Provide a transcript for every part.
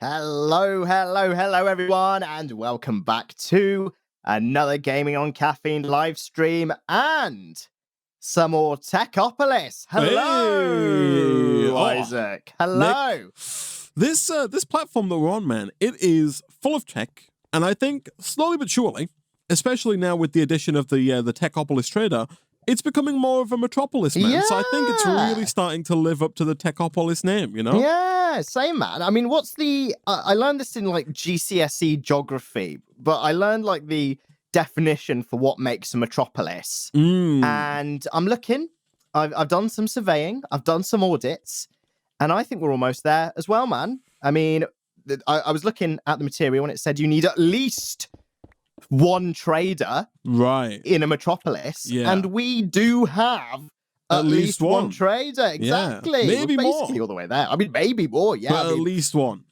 Hello, everyone, and welcome back to another Gaming on Caffeine live stream and some more Techopolis. Hello, Hey! Isaac. Hello. Nick, this platform that we're on, man, it is full of tech, and I think slowly but surely, especially now with the addition of the Techopolis trader, it's becoming more of a metropolis, man. Yeah. So I think it's really starting to live up to the Techopolis name, you know? Yeah, same, man. I mean, what's the... I learned this in, like, GCSE geography, but I learned, like, the definition for what makes a metropolis. And I'm looking. I've done some surveying. I've done some audits. And I think we're almost there as well, man. I mean, I was looking at the material and it said you need at least one trader in a metropolis. Yeah. And we do have at least one trader. Exactly. Yeah. Maybe we're basically more. all the way there. I mean, maybe more. Yeah. But at least one.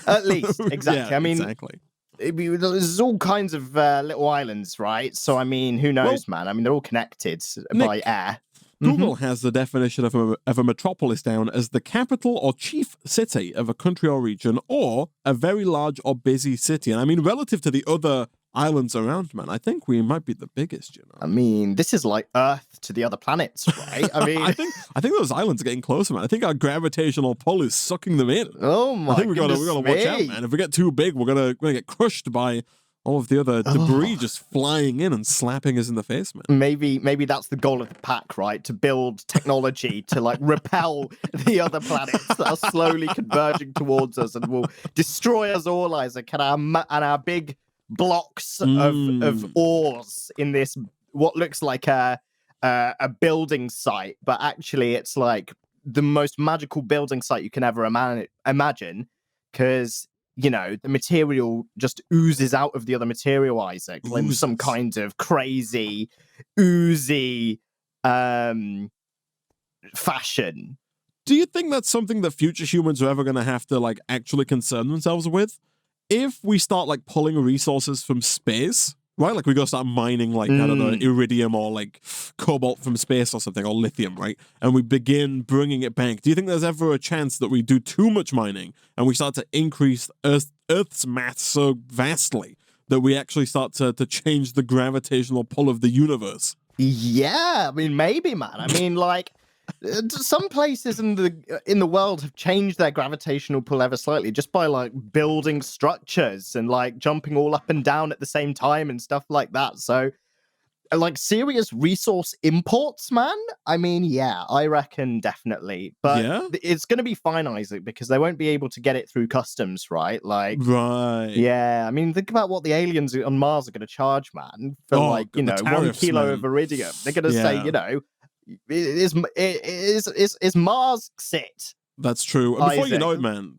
At least. Exactly. Yeah, I mean, exactly. There's all kinds of little islands, right? So, I mean, who knows, man? I mean, they're all connected by air. Google has the definition of a metropolis down as the capital or chief city of a country or region, or a very large or busy city. And I mean, relative to the other islands around, man, I think we might be the biggest, you know? I mean, this is like Earth to the other planets, right? I mean... I think those islands are getting closer, man. I think our gravitational pull is sucking them in. Oh, my I think we gotta watch out, man. If we get too big, we're gonna get crushed by all of the other debris just flying in and slapping us in the face, man. Maybe that's the goal of the pack, right? To build technology to, like, repel the other planets that are slowly converging towards us and will destroy us all, Isaac, and our big blocks of ores in this, what looks like a building site, but actually it's like the most magical building site you can ever imagine, because... you know, the material just oozes out of the other material, Isaac, like some kind of crazy, oozy fashion. Do you think that's something that future humans are ever going to have to, like, actually concern themselves with? If we start, like, pulling resources from space, right? Like, we go start mining, like, I don't know, iridium or, like, cobalt from space or something, or lithium, right? And we begin bringing it back. Do you think there's ever a chance that we do too much mining and we start to increase Earth's mass so vastly that we actually start to change the gravitational pull of the universe? Yeah, I mean, maybe, man. I mean, like... some places in the world have changed their gravitational pull ever slightly just by, like, building structures and, like, jumping all up and down at the same time and stuff like that. So, like, serious resource imports, man. I mean, yeah, I reckon definitely. But it's going to be fine, Isaac, because they won't be able to get it through customs, right? Like, yeah. I mean, think about what the aliens on Mars are going to charge, man, for like, you know, tariffs, 1 kilo of iridium. They're going to say, you know, is Mars sit? That's true. And before you know it, man,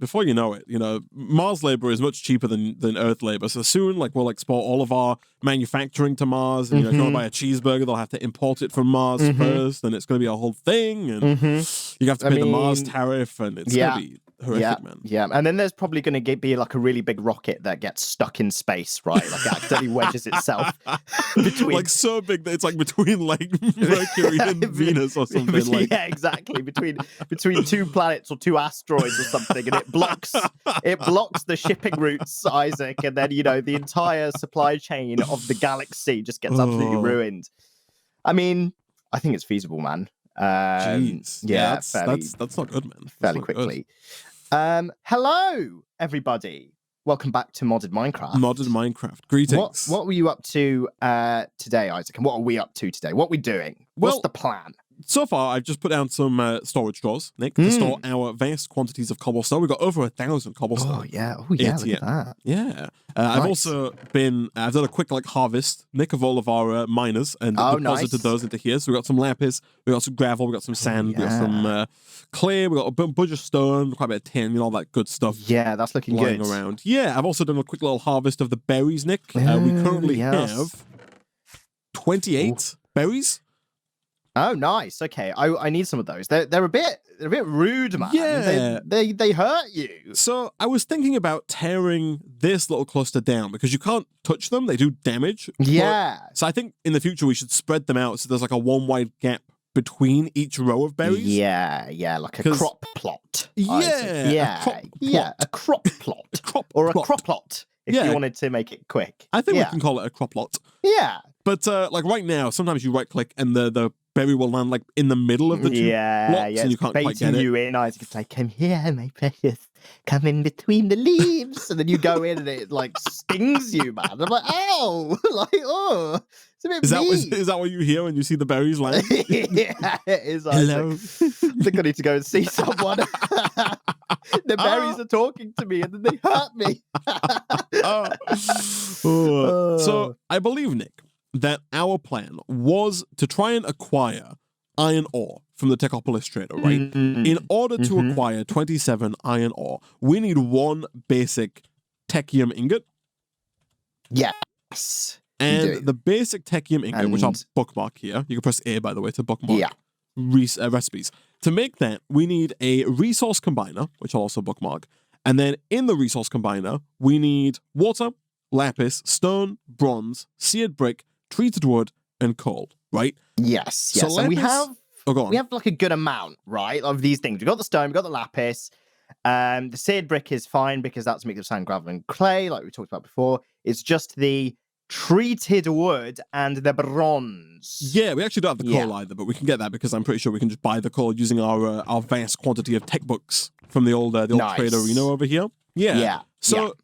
you know, Mars labor is much cheaper than Earth labor. So soon, like, we'll export all of our manufacturing to Mars. And, you know, if you want to buy a cheeseburger, they'll have to import it from Mars first. And it's going to be a whole thing. And you have to pay the Mars tariff. And it's going to be horrific, man. Yeah, and then there's probably going to be like a really big rocket that gets stuck in space, right? Like, accidentally wedges itself between... like, so big that it's like between, like, Mercury and Venus or something. Like... yeah, exactly. Between two planets or two asteroids or something, and it blocks the shipping routes, Isaac, and then, you know, the entire supply chain of the galaxy just gets absolutely ruined. I mean, I think it's feasible, man. Jeez. Yeah, that's not good, man. Fairly quickly. Hello, everybody. Welcome back to Modded Minecraft. Modded Minecraft. Greetings. What were you up to today, Isaac? And what are we up to today? What are we doing? What's the plan? So far, I've just put down some storage drawers, Nick, to store our vast quantities of cobblestone. We've got over 1,000 cobblestone. Oh, yeah. Look at that. Yeah. Nice. I've also I've done a quick, like, harvest, Nick, of all of our miners and deposited those into here. So we've got some lapis, we've got some gravel, we've got some sand, we've got some clay, we've got a bunch of stone, quite a bit of tin, you know, all that good stuff. Yeah, that's looking lying good. around. Yeah, I've also done a quick little harvest of the berries, Nick. We currently have 28 berries. Oh, nice. Okay, I need some of those. They're a bit rude, man. Yeah, they hurt you. So I was thinking about tearing this little cluster down because you can't touch them; they do damage. Yeah. So I think in the future we should spread them out so there's like a one wide gap between each row of berries. Yeah, like a crop plot. Yeah, a crop plot. A crop or a plot. crop plot, if you wanted to make it quick. I think we can call it a crop plot. Yeah. But like right now, sometimes you right click and the berry will land like in the middle of the two blocks, and you can't quite get it. You in. I was like, come here, my precious. Come in between the leaves. And then you go in and it like stings you, man. I'm like, ow! Like, oh, it's a bit mean. Is that what you hear when you see the berries land? Yeah, it is. Hello. I think I need to go and see someone. The berries are talking to me and then they hurt me. So I believe, Nick, that our plan was to try and acquire iron ore from the Techopolis trader, right? In order to acquire 27 iron ore, we need one basic techium ingot. Yes. And the basic techium ingot, which I'll bookmark here. You can press A, by the way, to bookmark recipes. To make that, we need a resource combiner, which I'll also bookmark. And then in the resource combiner, we need water, lapis, stone, bronze, seared brick, treated wood, and coal, right? Yes. So lapis, and we have... Oh, go on. We have like a good amount, right, of these things. We've got the stone, we've got the lapis. The seared brick is fine because that's a mix of sand, gravel, and clay, like we talked about before. It's just the treated wood and the bronze. Yeah, we actually don't have the coal either, but we can get that because I'm pretty sure we can just buy the coal using our vast quantity of tech books from the old trader Reno over here. Yeah. So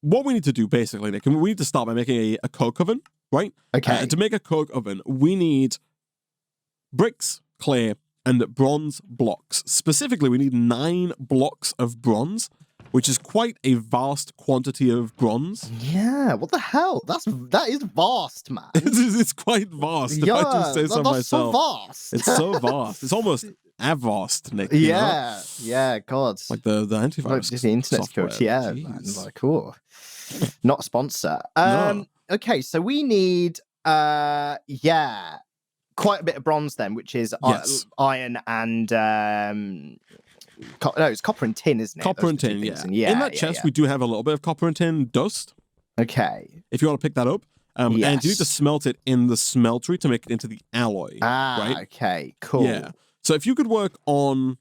what we need to do basically, Nick, we need to start by making a coke oven, right? Okay. To make a coke oven, we need bricks, clay, and bronze blocks. Specifically, we need 9 blocks of bronze, which is quite a vast quantity of bronze. Yeah, what the hell? That is vast, man. It's quite vast, if I do say so myself. So vast. It's so vast. It's almost avast, Nick. Yeah, God. Like the antivirus. Just the internet security. Yeah, man. Like, cool. Not a sponsor. No. Okay, so we need quite a bit of bronze then, which is iron and it's copper and tin, isn't it? Copper and tin, yeah. In that chest, we do have a little bit of copper and tin dust. Okay. If you want to pick that up. And you need to smelt it in the smeltery to make it into the alloy. Right? Okay, cool. Yeah. So if you could work on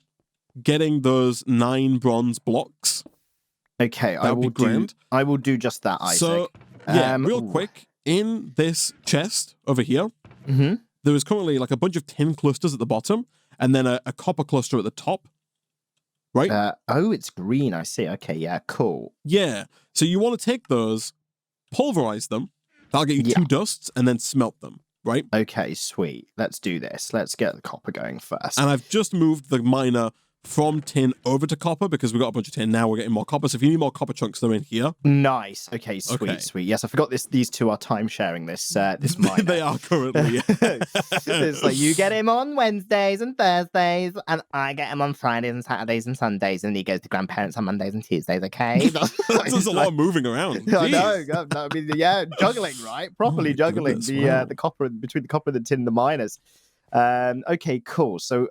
getting those 9 bronze blocks. Okay, I will do just that, Isaac. So, real quick, in this chest over here, there is currently like a bunch of tin clusters at the bottom, and then a copper cluster at the top. Right? It's green, I see. Okay, yeah, cool. Yeah. So you want to take those, pulverize them, that'll get you 2 dusts, and then smelt them, right? Okay, sweet. Let's do this. Let's get the copper going first. And I've just moved the miner from tin over to copper because we've got a bunch of tin. Now we're getting more copper. So if you need more copper chunks, they're in here. Nice. Okay, sweet. Yes, I forgot these two are time sharing this miner. They are currently. It's like you get him on Wednesdays and Thursdays, and I get him on Fridays and Saturdays and Sundays, and he goes to grandparents on Mondays and Tuesdays. Okay, there's a lot of moving around. I know. I mean, juggling, right? Properly juggling the copper between the copper and the tin and the miners. Okay, cool. So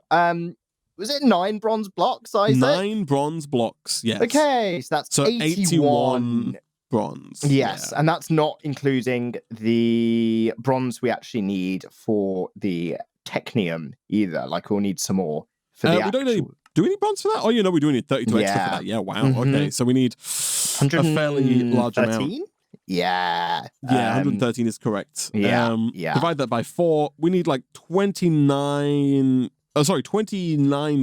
was it 9 bronze blocks, Isaac? 9 bronze blocks, yes. Okay, so that's 81 bronze. Yes, and that's not including the bronze we actually need for the technium either. Like, we'll need some more for the actual... Do we need bronze for that? Oh, we do need 32 extra for that. Yeah, wow. Okay, so we need a fairly large amount. Yeah. Yeah, 113 is correct. Yeah. Divide that by 4. We need like 29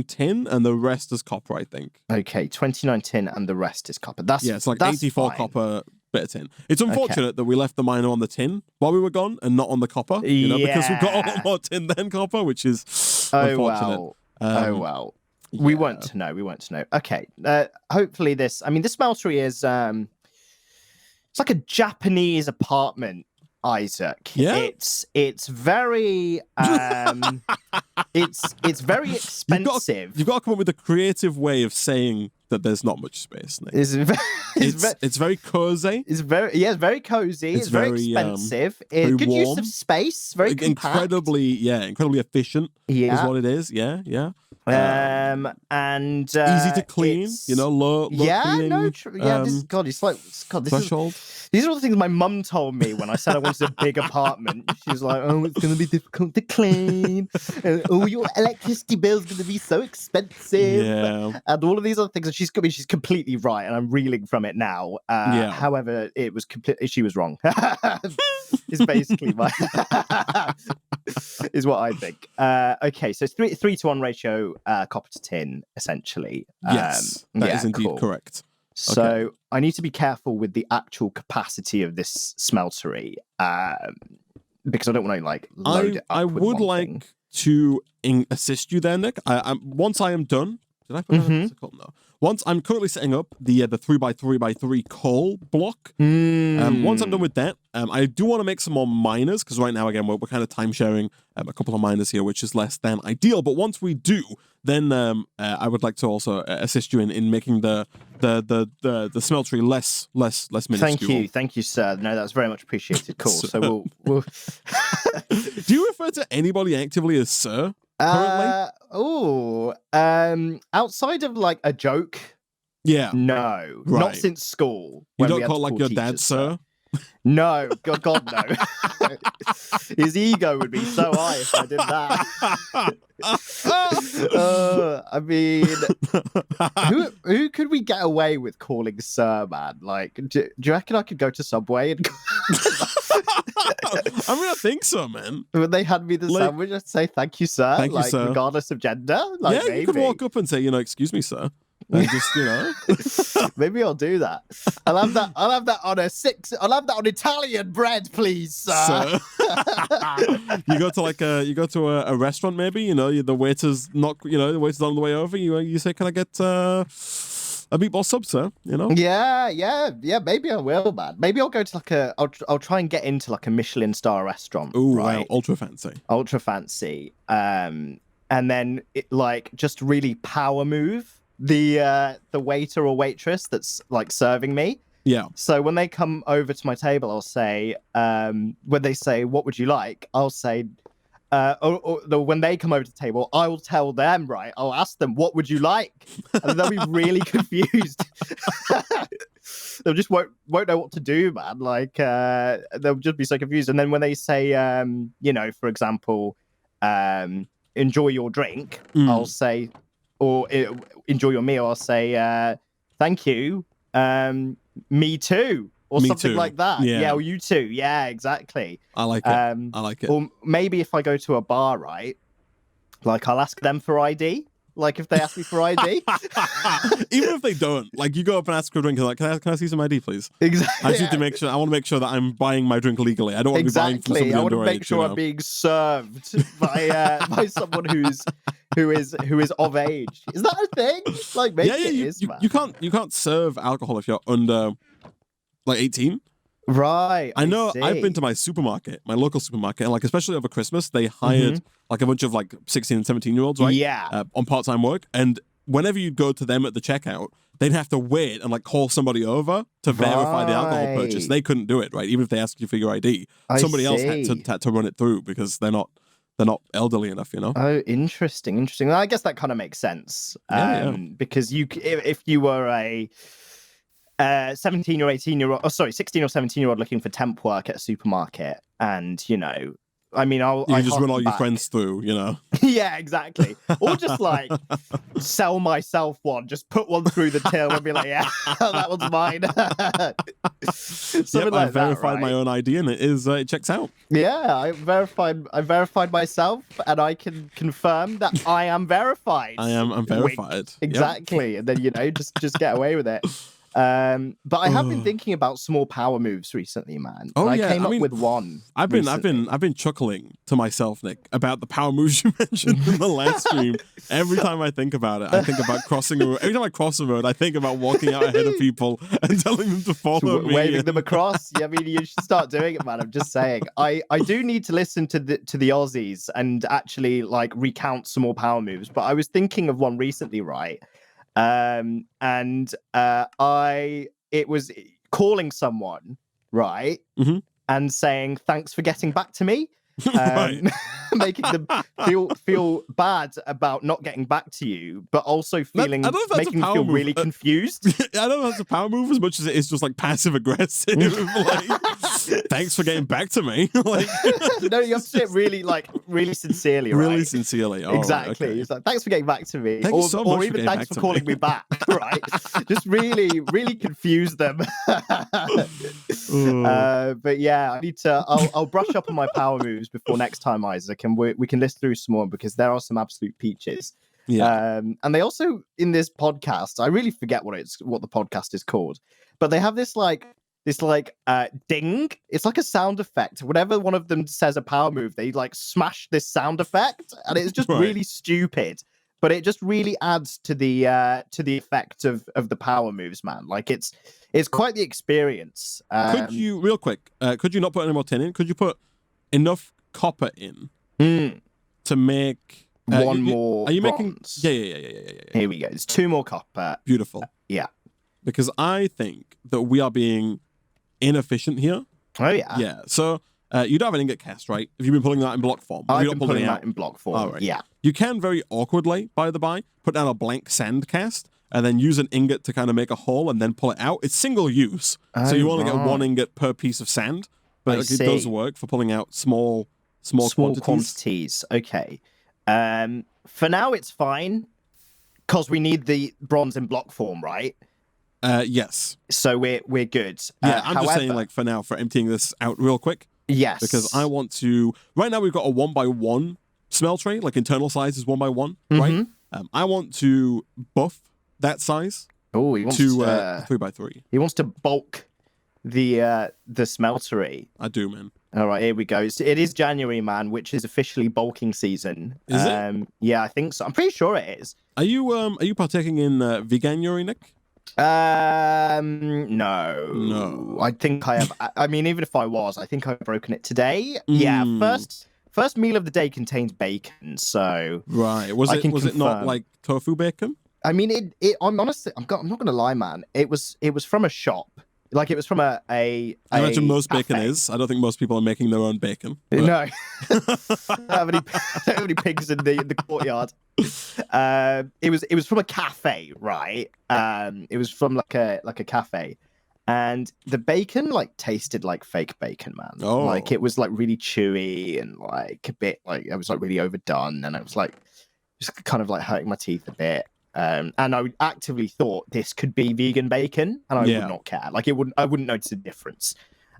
tin, and the rest is copper, I think. Okay, 29 tin and the rest is copper. It's like 84 fine. Copper, bit of tin. It's unfortunate that we left the miner on the tin while we were gone and not on the copper, because we've got a lot more tin than copper, which is unfortunate. Well. We won't to know. Okay, hopefully this smeltery is it's like a Japanese apartment, Isaac. Yeah. It's very it's very expensive. You've got to come up with a creative way of saying that there's not much space, Nick. It's very cozy. It's very cozy. It's very expensive. Good warm. Use of space. Very compact. Incredibly efficient. Yeah. Is what it is. Yeah. And Easy to clean, it's- low cleaning, threshold. These are all the things my mum told me when I said I wanted a big apartment. She's like, "Oh, it's going to be difficult to clean. And, oh, your electricity bill's going to be so expensive." Yeah. And all of these other things. And she's completely right, and I'm reeling from it now. However, it was she was wrong. Is basically my is what I think. Okay, so it's 3-to-1 ratio, copper to tin, essentially. Yes, that is indeed correct. So I need to be careful with the actual capacity of this smeltery, because I don't want to load it up. I would like to assist you there, Nick. Once I am done, did I put that in physical? No. Once I'm currently setting up the 3x3x3 coal block. Once I'm done with that, I do want to make some more miners, because right now, again, we're kind of time sharing a couple of miners here, which is less than ideal. But once we do, then I would like to also assist you in making the smeltery less minuscule. Thank you, sir. No, that's very much appreciated. Cool. So we'll... Do you refer to anybody actively as sir? Outside of a joke, no, right. Not since school. You don't call your dad sir? No, God no. His ego would be so high if I did that. I mean, who could we get away with calling sir, man? Do you reckon I could go to Subway and I mean, I think so, man. When they hand me the sandwich, I'd say, "Thank you, sir." Thank you, sir. Regardless of gender. Maybe. You could walk up and say, "Excuse me, sir." And just, Maybe I'll do that. I'll have that on I'll have that on Italian bread, please, sir. You go to a restaurant, maybe. The waiter's the waiter's on the way over. You say, "Can I get a meatball sub, sir?" Yeah. Maybe I will, man. Maybe I'll go to I'll try and get into a Michelin star restaurant. Ooh, right? Wow, ultra fancy. And then just really power move the waiter or waitress that's serving me. Yeah. So when they come over to my table, I'll say, when they say, "What would you like?" I'll say, when they come over to the table, I will tell them, right? I'll ask them, "What would you like?" And they'll be really confused. They'll just won't know what to do, man. They'll just be so confused. And then when they say, for example, "Enjoy your drink," I'll say, or "Enjoy your meal," I'll say, "Thank you. Me too," or Me something too. like that. Yeah. Or "You too." Yeah, exactly. I like it. I like it. Or maybe if I go to a bar, right? I'll ask them for ID. If they ask me for ID. Even if they don't, you go up and ask for a drink, and can I see some ID, please? Exactly. I just need to make sure. I want to make sure that I'm buying my drink legally. I don't want to be buying from somebody I want to underage, make sure I'm being served by someone who is of age. Is that a thing? Maybe it is, man. You can't serve alcohol if you're under 18. Right. I know. see. I've been to my local supermarket, and especially over Christmas, they hired a bunch of 16 and 17-year-olds, right? Yeah. On part-time work, and whenever you go to them at the checkout, they'd have to wait and call somebody over to verify the alcohol purchase. They couldn't do it, right? Even if they asked you for your ID, somebody else had to run it through because they're not elderly enough, Oh, interesting. Well, I guess that kind of makes sense. Because if you were a 17 or 18-year-old, 16 or 17-year-old looking for temp work at a supermarket, and I'll just run all your friends through, Yeah, exactly. Or just sell myself one, just put one through the till and be like, "Yeah, that one's mine." Something I verified my own ID, and it checks out. Yeah, I verified myself, and I can confirm that I am verified. I'm verified. Exactly. Yep. And then just get away with it. But I have been thinking about small power moves recently, man. I came up with one. I've been chuckling to myself, Nick, about the power moves you mentioned in the last stream. Every time I think about it, I think about crossing a road. Every time I cross a road, I think about walking out ahead of people and telling them to follow me, waving them across. Yeah, you should start doing it, man. I'm just saying. I do need to listen to the Aussies and actually recount some more power moves. But I was thinking of one recently, right? It was calling someone, right? Mm-hmm. And saying, "Thanks for getting back to me." Right. making them feel bad about not getting back to you, but also I don't know if that's making a them power feel move. really confused. I don't know if that's a power move as much as it is just like passive aggressive. Like, thanks for getting back to me. Like, No, you have to say it really sincerely, right? really sincerely. All Exactly. Right, okay. It's like, thanks for getting back to me. Thank you so much or for even getting thanks back for to calling me back, right? Just really confuse them. But yeah, I'll brush up on my power moves before next time, Isaac, and we can list through some more because there are some absolute peaches. Yeah. And they also, in this podcast, I really forget what the podcast is called, but they have this ding. It's like a sound effect. Whenever one of them says a power move, they like smash this sound effect, and it's just Right. really stupid. But it just really adds to the effect of the power moves, man. Like it's quite the experience. Could you, real quick, could you not put any more tin in? Could you put enough copper in to make one more? Are you bronze. making? Yeah. Here we go. It's 2 more copper. Beautiful. Yeah. Because I think that we are being inefficient here. Oh yeah. Yeah. So you don't have an ingot cast, right? Have you been pulling that in block form? I've been pulling that in block form. All right. Yeah. You can very awkwardly, by the by, put down a blank sand cast and then use an ingot to kind of make a hole and then pull it out. It's single use, so you only get 1 ingot per piece of sand, but it does work for pulling out small quantities. Okay. For now, it's fine because we need the bronze in block form, right? Yes. So we're good. Yeah, I'm just saying, like, for now, for emptying this out real quick. Yes. Because I want to. Right now, we've got a 1x1 smeltery, like internal size is 1x1, right? I want to buff that size. Oh, he wants to 3x3. He wants to bulk the smeltery. I do, man. All right, here we go. It is January, man, which is officially bulking season. Is it? Yeah, I think so. I'm pretty sure it is. Are you partaking in Veganuary, Nick? No. I think I have. I mean, even if I was, I think I've broken it today. Yeah, first meal of the day contains bacon, so right. Was it not like tofu bacon? I mean, I'm honestly, I'm not gonna lie, man. It was from a shop. Like it was from a I imagine most cafe. bacon is. I don't think most people are making their own bacon. But... No, don't have any pigs in the courtyard. It was from a cafe, right? It was from like a cafe, and the bacon like tasted like fake bacon, man. Oh. Like it was like really chewy and like a bit like it was like really overdone, and I was like just kind of like hurting my teeth a bit. And I actively thought this could be vegan bacon, and I would not care. Like I wouldn't notice a difference.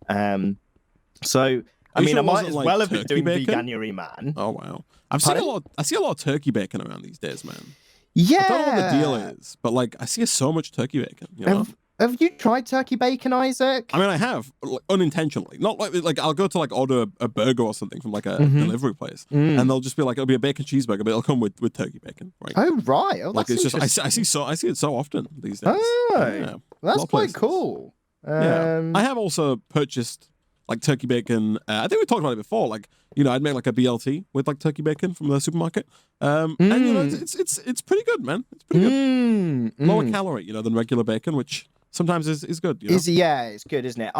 So I mean, I might as well have been doing Veganuary, man. Oh wow, I see a lot of turkey bacon around these days, man. Yeah, I don't know what the deal is, but like I see so much turkey bacon. You know? Have you tried turkey bacon, Isaac? I mean, I have, like, unintentionally. Not like I'll go to like order a burger or something from like a delivery place, and they'll just be like, it'll be a bacon cheeseburger, but it'll come with turkey bacon, right? Oh right, like it's just I see it so often these days. Oh, yeah. That's quite cool. Yeah, I have also purchased like turkey bacon. I think we talked about it before. Like I'd make like a BLT with like turkey bacon from the supermarket, and it's pretty good, man. It's pretty good. Lower calorie, than regular bacon, which sometimes is good. Yeah, it's good, isn't it?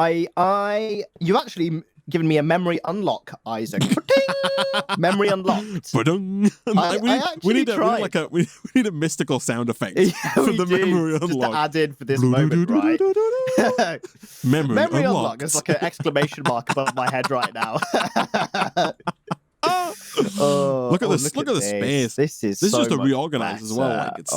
You've actually given me a memory unlock, Isaac. Memory unlocked. We need a mystical sound effect for the memory unlock. Just to add in for this moment, right? Memory unlock. There's like an exclamation mark above my head right now. Look at this! Look at the space. This is just a reorganize better. as well. Like it's,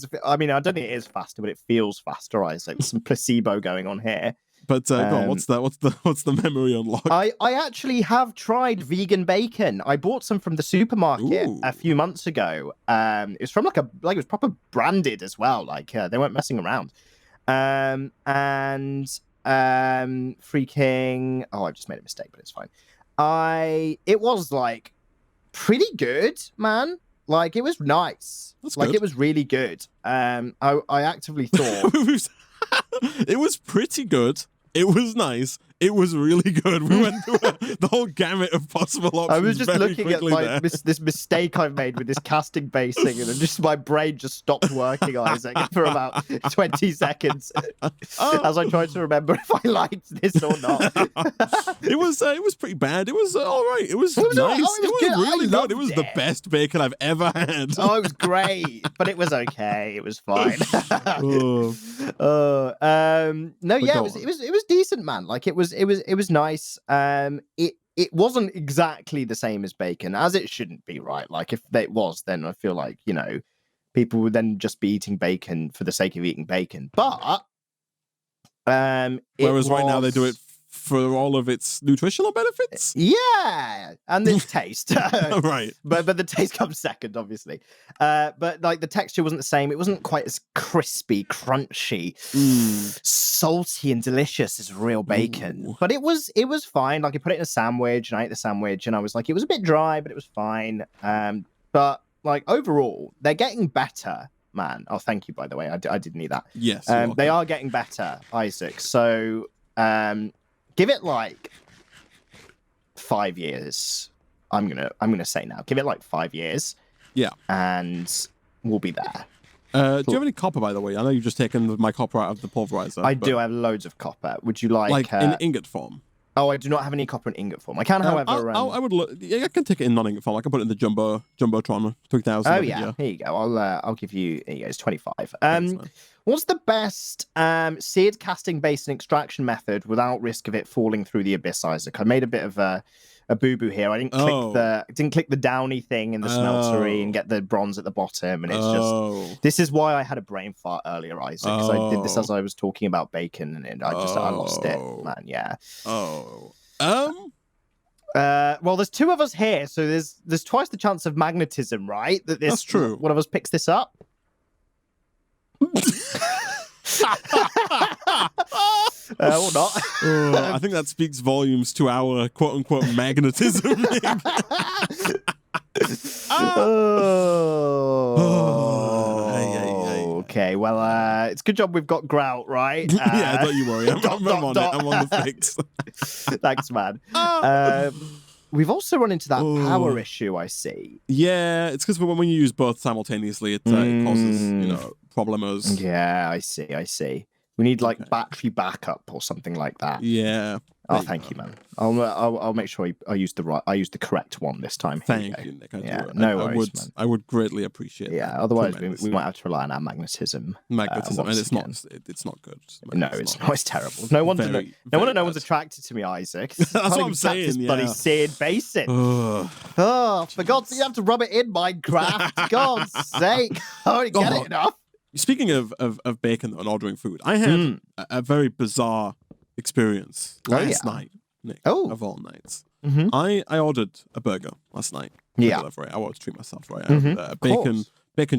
it's. I mean, I don't think it is faster, but it feels faster. Isaac, some placebo going on here. But go on, what's the memory unlock? I actually have tried vegan bacon. I bought some from the supermarket a few months ago. It was from it was proper branded as well. Like they weren't messing around. Freaking! Oh, I just made a mistake, but it's fine. It was like pretty good, man. Like it was nice. It was really good. I actively thought it was pretty good. It was nice. It was really good. We went through the whole gamut of possible options. I was just very looking at quickly this mistake I've made with this casting basing, and just my brain just stopped working, Isaac, for about 20 seconds as I tried to remember if I liked this or not. It was pretty bad. It was all right. It was It was all right. nice. Oh, it was it was good. really I good. It was loved the it. best bacon I've ever had. Oh, it was great, but it was okay. It was fine. Oh. No, But yeah, go it was decent, man. Like it was nice. It wasn't exactly the same as bacon, as it shouldn't be, right? Like if it was, then I feel like, you know, people would then just be eating bacon for the sake of eating bacon. But Whereas right now they do it for all of its nutritional benefits. Yeah, and its taste. Right. But the taste comes second, obviously. But like the texture wasn't the same. It wasn't quite as crispy, crunchy, salty, and delicious as real bacon. Ooh. But it was fine. Like I put it in a sandwich, and I ate the sandwich, and I was like, it was a bit dry, but it was fine. But like overall, they're getting better. Man, oh, thank you, by the way. I didn't need that. Yes. They are getting better, Isaac. So, give it like 5 years. I'm gonna say now. Give it like 5 years. Yeah. And we'll be there. Do you have any copper, by the way? I know you've just taken my copper out of the pulverizer. I do have loads of copper. Would you like in ingot form? Oh, I do not have any copper in ingot form. I can, however. I would look. Yeah, I can take it in non-ingot form. I can put it in the jumbotron 3000. Oh yeah, here you go. I'll give you. Here you go. It's 25. What's the best seared casting based and extraction method without risk of it falling through the abyss, Isaac? I made a bit of a boo-boo here. I didn't click the downy thing in the smeltery and get the bronze at the bottom, and it's just this is why I had a brain fart earlier, Isaac, because I did this as I was talking about bacon, and I lost it, man. Yeah. Well, there's two of us here, so there's twice the chance of magnetism, right? That's true. One of us picks this up. Or not. I think that speaks volumes to our quote-unquote magnetism. Okay, well, it's a good job we've got grout, right? Yeah, don't you worry. I'm on it. I'm on the fix. Thanks, man. We've also run into that power issue, I see. Yeah, it's because when you use both simultaneously, it causes, problems. Yeah, I see. We need like battery backup or something like that. Yeah. Oh, thank you, man. I'll make sure I use the correct one this time. Thank you, Nick. No worries, man. I would greatly appreciate that. Yeah, otherwise we might have to rely on our magnetism. And it's not good. No, it's not. It's terrible. No wonder no one's attracted to me, Isaac. That's what I'm saying. This bloody seared basic. Oh, for God's sake, you have to rub it in Minecraft. God's sake, I don't get it enough. Speaking of bacon and ordering food, I had a very bizarre experience last night, Nick, of all nights. Mm-hmm. I ordered a burger last night. Yeah. Delivery. I wanted to treat myself, right? A bacon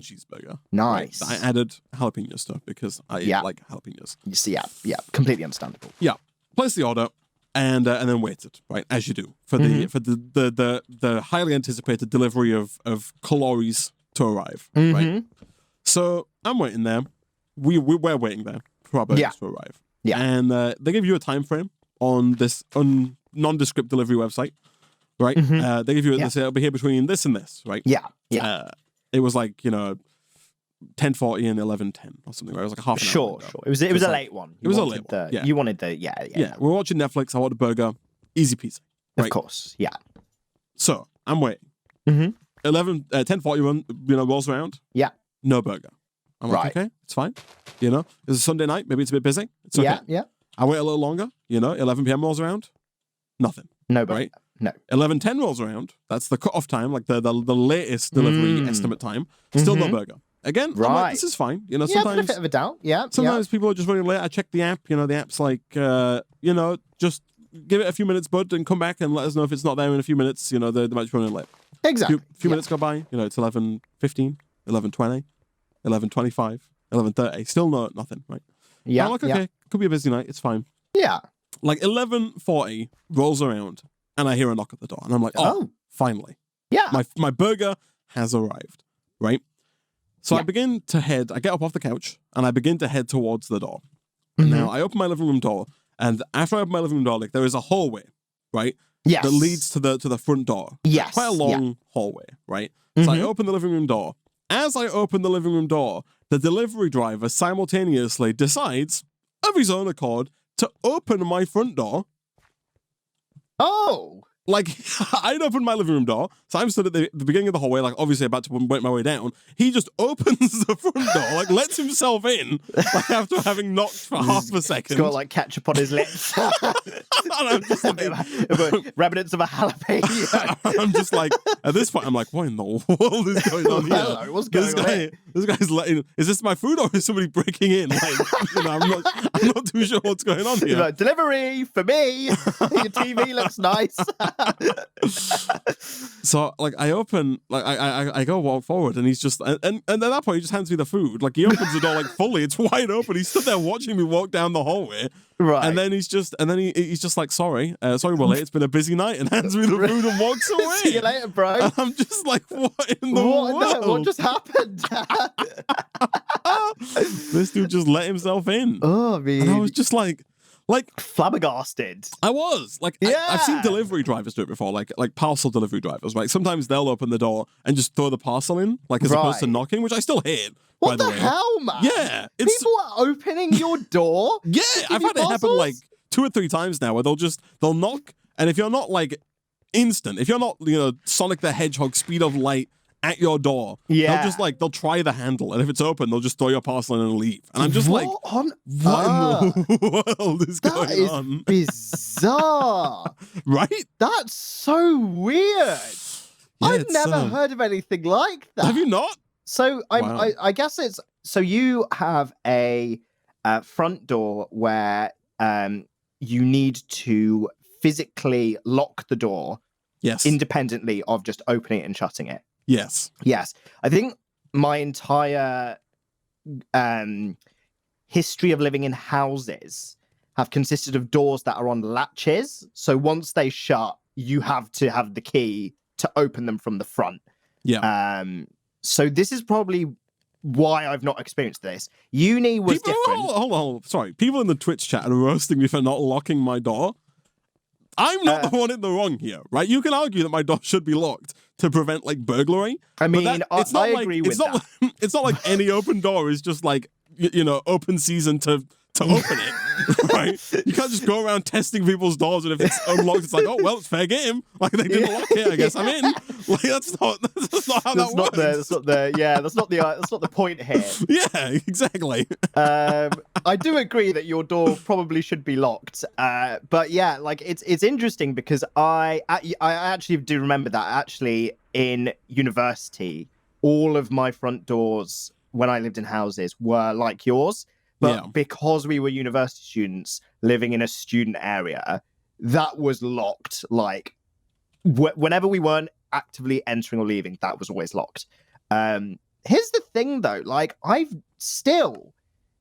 cheeseburger. Nice. Right? I added jalapeno stuff because I like jalapenos. Yeah, completely understandable. Yeah. Placed the order and then waited, right, as you do, for the highly anticipated delivery of calories to arrive, right? So I'm waiting there. We're waiting there for our burgers to arrive. Yeah. And they give you a time frame on this nondescript delivery website, right? They give you they say it'll be here between this and this, right? Yeah. It was like 10:40 and 11:10 or something. Right? It was like a half an hour. Sure. It was a late one. It was a late one. Yeah. You wanted the We're watching Netflix. I want a burger. Easy peasy. Right? Of course. Yeah. So I'm waiting. 10:40 rolls around. Yeah. No burger. I'm like, okay, it's fine. It's a Sunday night. Maybe it's a bit busy. It's okay. Yeah. I wait a little longer. 11 p.m. rolls around. Nothing. No burger. Right? No. 11:10 rolls around. That's the cutoff time, like the latest delivery estimate time. Still no burger. Again, I'm like, this is fine. Sometimes benefit of a doubt. Yeah. Sometimes people are just running late. I check the app. The app's like, just give it a few minutes, bud, and come back and let us know if it's not there in a few minutes. They might be running late. Exactly. A few minutes go by. It's 11:15, 11:20, 11:25, 11:30. Still nothing, right? Yeah. I'm like, okay, could be a busy night. It's fine. Yeah. Like 11:40 rolls around, and I hear a knock at the door, and I'm like, finally. Yeah. My burger has arrived, right? So I begin to head. I get up off the couch, and I begin to head towards the door. And now I open my living room door, And after I open my living room door, like there is a hallway, right? Yes. That leads to the front door. Yes. Quite a long hallway, right? So I open the living room door. As I open the living room door, the delivery driver simultaneously decides, of his own accord, to open my front door. Oh. Like, I'd opened my living room door, so I'm stood at the beginning of the hallway, like, obviously about to make my way down. He just opens the front door, like, lets himself in, like, after having knocked for half a second. He's got, like, ketchup on his lips. And I'm just like, remnants of a jalapeno. I'm just like, at this point, I'm like, what in the world is going on here? Hello, what's going on here? This guy's letting, is this my food or is somebody breaking in? Like, you know, I'm not too sure what's going on here. Like, delivery for me. Your TV looks nice. So like I open, like I go walk forward, and he's just and at that point he just hands me the food. Like he opens the door like fully, it's wide open. He stood there watching me walk down the hallway, right? And then he's just like, sorry, we're late. It's been a busy night, and hands me the food and walks away. See you later, bro. And I'm just like, what in the world? What just happened? This dude just let himself in. Oh, man. And I was just like flabbergasted. I was like, yeah. I've seen delivery drivers do it before, like parcel delivery drivers, right? Sometimes they'll open the door and just throw the parcel in, like as opposed to knocking, which I still hate. What by the the way. hell, man? Yeah, people are opening your door. Yeah, I've had it happen like 2 or 3 times now, where they'll knock, and if you're not like instant, if you're not Sonic the Hedgehog speed of light at your door, they'll try the handle, and if it's open, they'll just throw your parcel in and leave. And I'm just what in the world is going on? Bizarre. Right? That's so weird. Yeah, I've never heard of anything like that. Have you not? So I guess it's so you have a front door where you need to physically lock the door, yes, independently of just opening it and shutting it. Yes. I think my entire history of living in houses have consisted of doors that are on latches. So once they shut, you have to have the key to open them from the front. Yeah. So this is probably why I've not experienced this. Uni was different. Hold on. Sorry. People in the Twitch chat are roasting me for not locking my door. I'm not the one in the wrong here, right? You can argue that my door should be locked to prevent like burglary. I mean, I agree with that. It's not like any open door is just like open season to open it, right? You can't just go around testing people's doors, and if it's unlocked, it's like, oh well, it's fair game. Like they didn't lock it, I guess I'm in. Like that's not how that works. That's not the point here. Yeah, exactly. I do agree that your door probably should be locked. But yeah, like it's interesting because I actually do remember that actually in university, all of my front doors when I lived in houses were like yours. But because we were university students living in a student area, that was locked. Like, whenever we weren't actively entering or leaving, that was always locked. Here's the thing, though. Like, I've still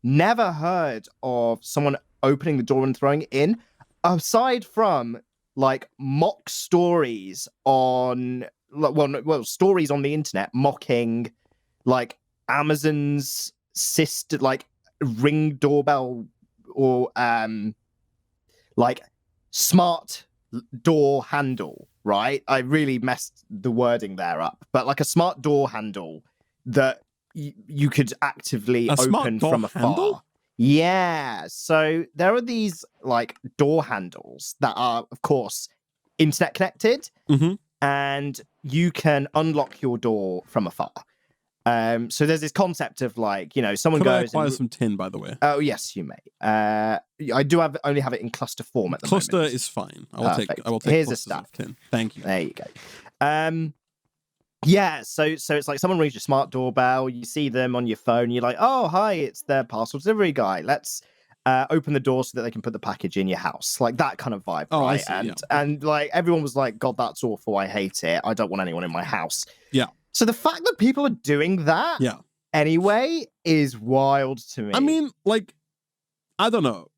never heard of someone opening the door and throwing it in, aside from, like, mock stories on... Well, stories on the internet mocking, like, Amazon's sister... like, Ring doorbell or like smart door handle, right? I really messed the wording there up, but like a smart door handle that you could actively open from afar. Handle? Yeah, so there are these like door handles that are, of course, internet connected, and you can unlock your door from afar. So there's this concept of like, someone Could goes. I acquire some tin, by the way? Oh yes, you may. I do only have it in cluster form at the moment. Cluster is fine. I will take. Here's a clusters stack. of tin. Thank you. There you go. Yeah. So it's like someone rings your smart doorbell. You see them on your phone. You're like, oh hi, it's the parcel delivery guy. Let's open the door so that they can put the package in your house. Like that kind of vibe. Oh, right? I see, and like everyone was like, God, that's awful. I hate it. I don't want anyone in my house. Yeah. So the fact that people are doing that anyway is wild to me. I mean, like, I don't know.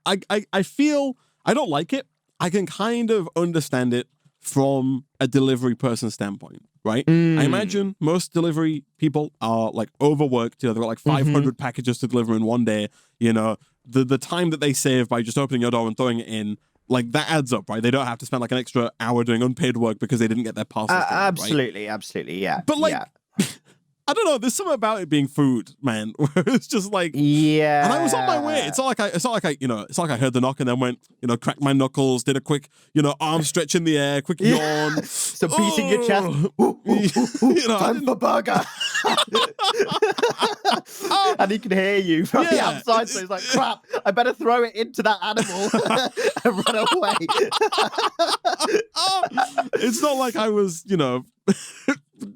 I feel I don't like it. I can kind of understand it from a delivery person standpoint, right? I imagine most delivery people are like overworked. They've got like 500 packages to deliver in one day. the time that they save by just opening your door and throwing it in, like that adds up, right? They don't have to spend like an extra hour doing unpaid work because they didn't get their parcels. Absolutely, right? Absolutely, yeah. But like, I don't know. There's something about it being food, man. Where it's just like, yeah. And I was on my way. It's not like I heard the knock and then went, cracked my knuckles, did a quick, arm stretch in the air, quick yawn. So beating your chest. Time for burger. And he can hear you from the outside, so he's like, crap, I better throw it into that animal and run away. It's not like I was, it's not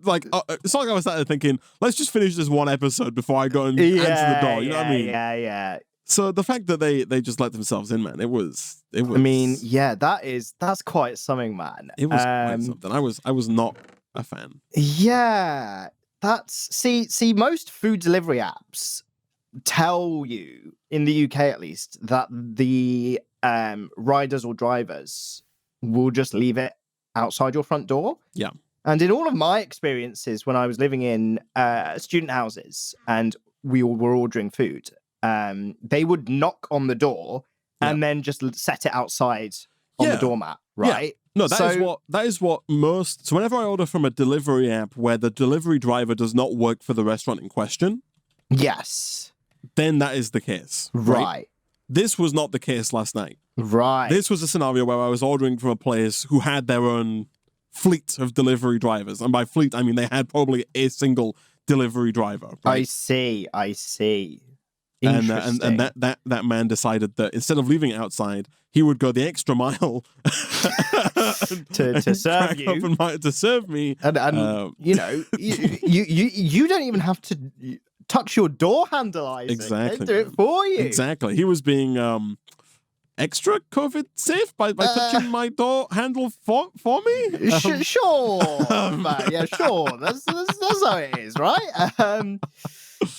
like I was sat there thinking, let's just finish this one episode before I go and answer the door. You know what I mean? Yeah. So the fact that they just let themselves in, man, it was. I mean, yeah, that's quite something, man. It was quite something. I was not a fan. Yeah, see, most food delivery apps tell you, in the UK at least, that the riders or drivers will just leave it outside your front door. Yeah. And in all of my experiences when I was living in student houses and we all were ordering food, they would knock on the door and then just set it outside on the doormat, right? Yeah. No, that is what most. So whenever I order from a delivery app where the delivery driver does not work for the restaurant in question, yes, then that is the case, right? This was not the case last night, right? This was a scenario where I was ordering from a place who had their own fleet of delivery drivers, and by fleet I mean they had probably a single delivery driver. Right? I see. And that man decided that instead of leaving it outside, he would go the extra mile to serve you, to serve me. And you don't even have to touch your door handle, Isaac. Exactly, they do it for you. Exactly. He was being extra COVID safe by touching my door handle for me. Sure, man. Yeah, sure. That's how it is, right?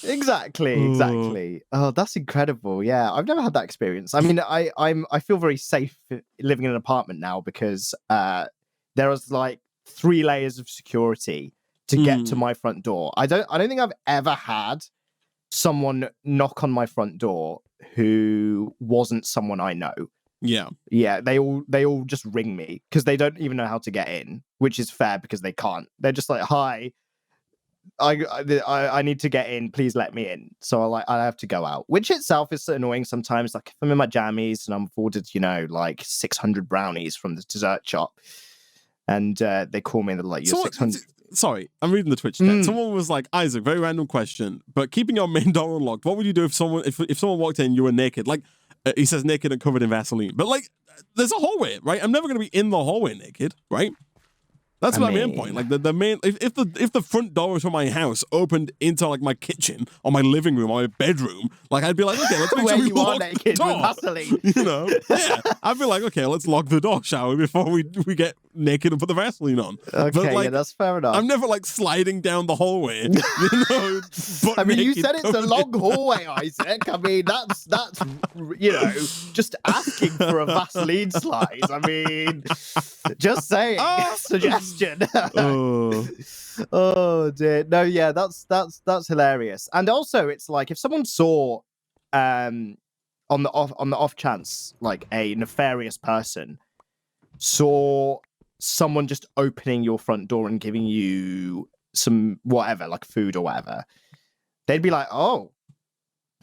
Exactly. Oh, that's incredible. Yeah, I've never had that experience. I mean, I feel very safe living in an apartment now because there is like 3 layers of security to get to my front door. I don't think I've ever had someone knock on my front door who wasn't someone I know. Yeah. They all just ring me because they don't even know how to get in, which is fair because they can't. They're just like, hi, I need to get in, please let me in. So I have to go out, which itself is annoying sometimes. Like if I'm in my jammies and I'm ordered, like 600 brownies from the dessert shop, and they call me and they're like, you're 600. Sorry, I'm reading the Twitch chat. Someone was like, Isaac, very random question, but keeping your main door unlocked, what would you do if someone walked in, you were naked? Like, he says naked and covered in Vaseline. But like, there's a hallway, right? I'm never going to be in the hallway naked, right? That's my main point. Like the main, if the front door from my house opened into like my kitchen or my living room or my bedroom, like I'd be like, okay, let's make sure we lock the door. Yeah, I'd be like, okay, let's lock the door, shall we, before we get naked and put the Vaseline on. Okay, but, like, yeah, that's fair enough. I'm never like sliding down the hallway. I mean, you said it's a long hallway, Isaac. I mean, that's just asking for a Vaseline slide. I mean, just saying. Suggestion. Oh dear. No, yeah, that's hilarious. And also, it's like if someone saw, on the off chance, like a nefarious person saw someone just opening your front door and giving you some whatever, like food or whatever, they'd be like, oh,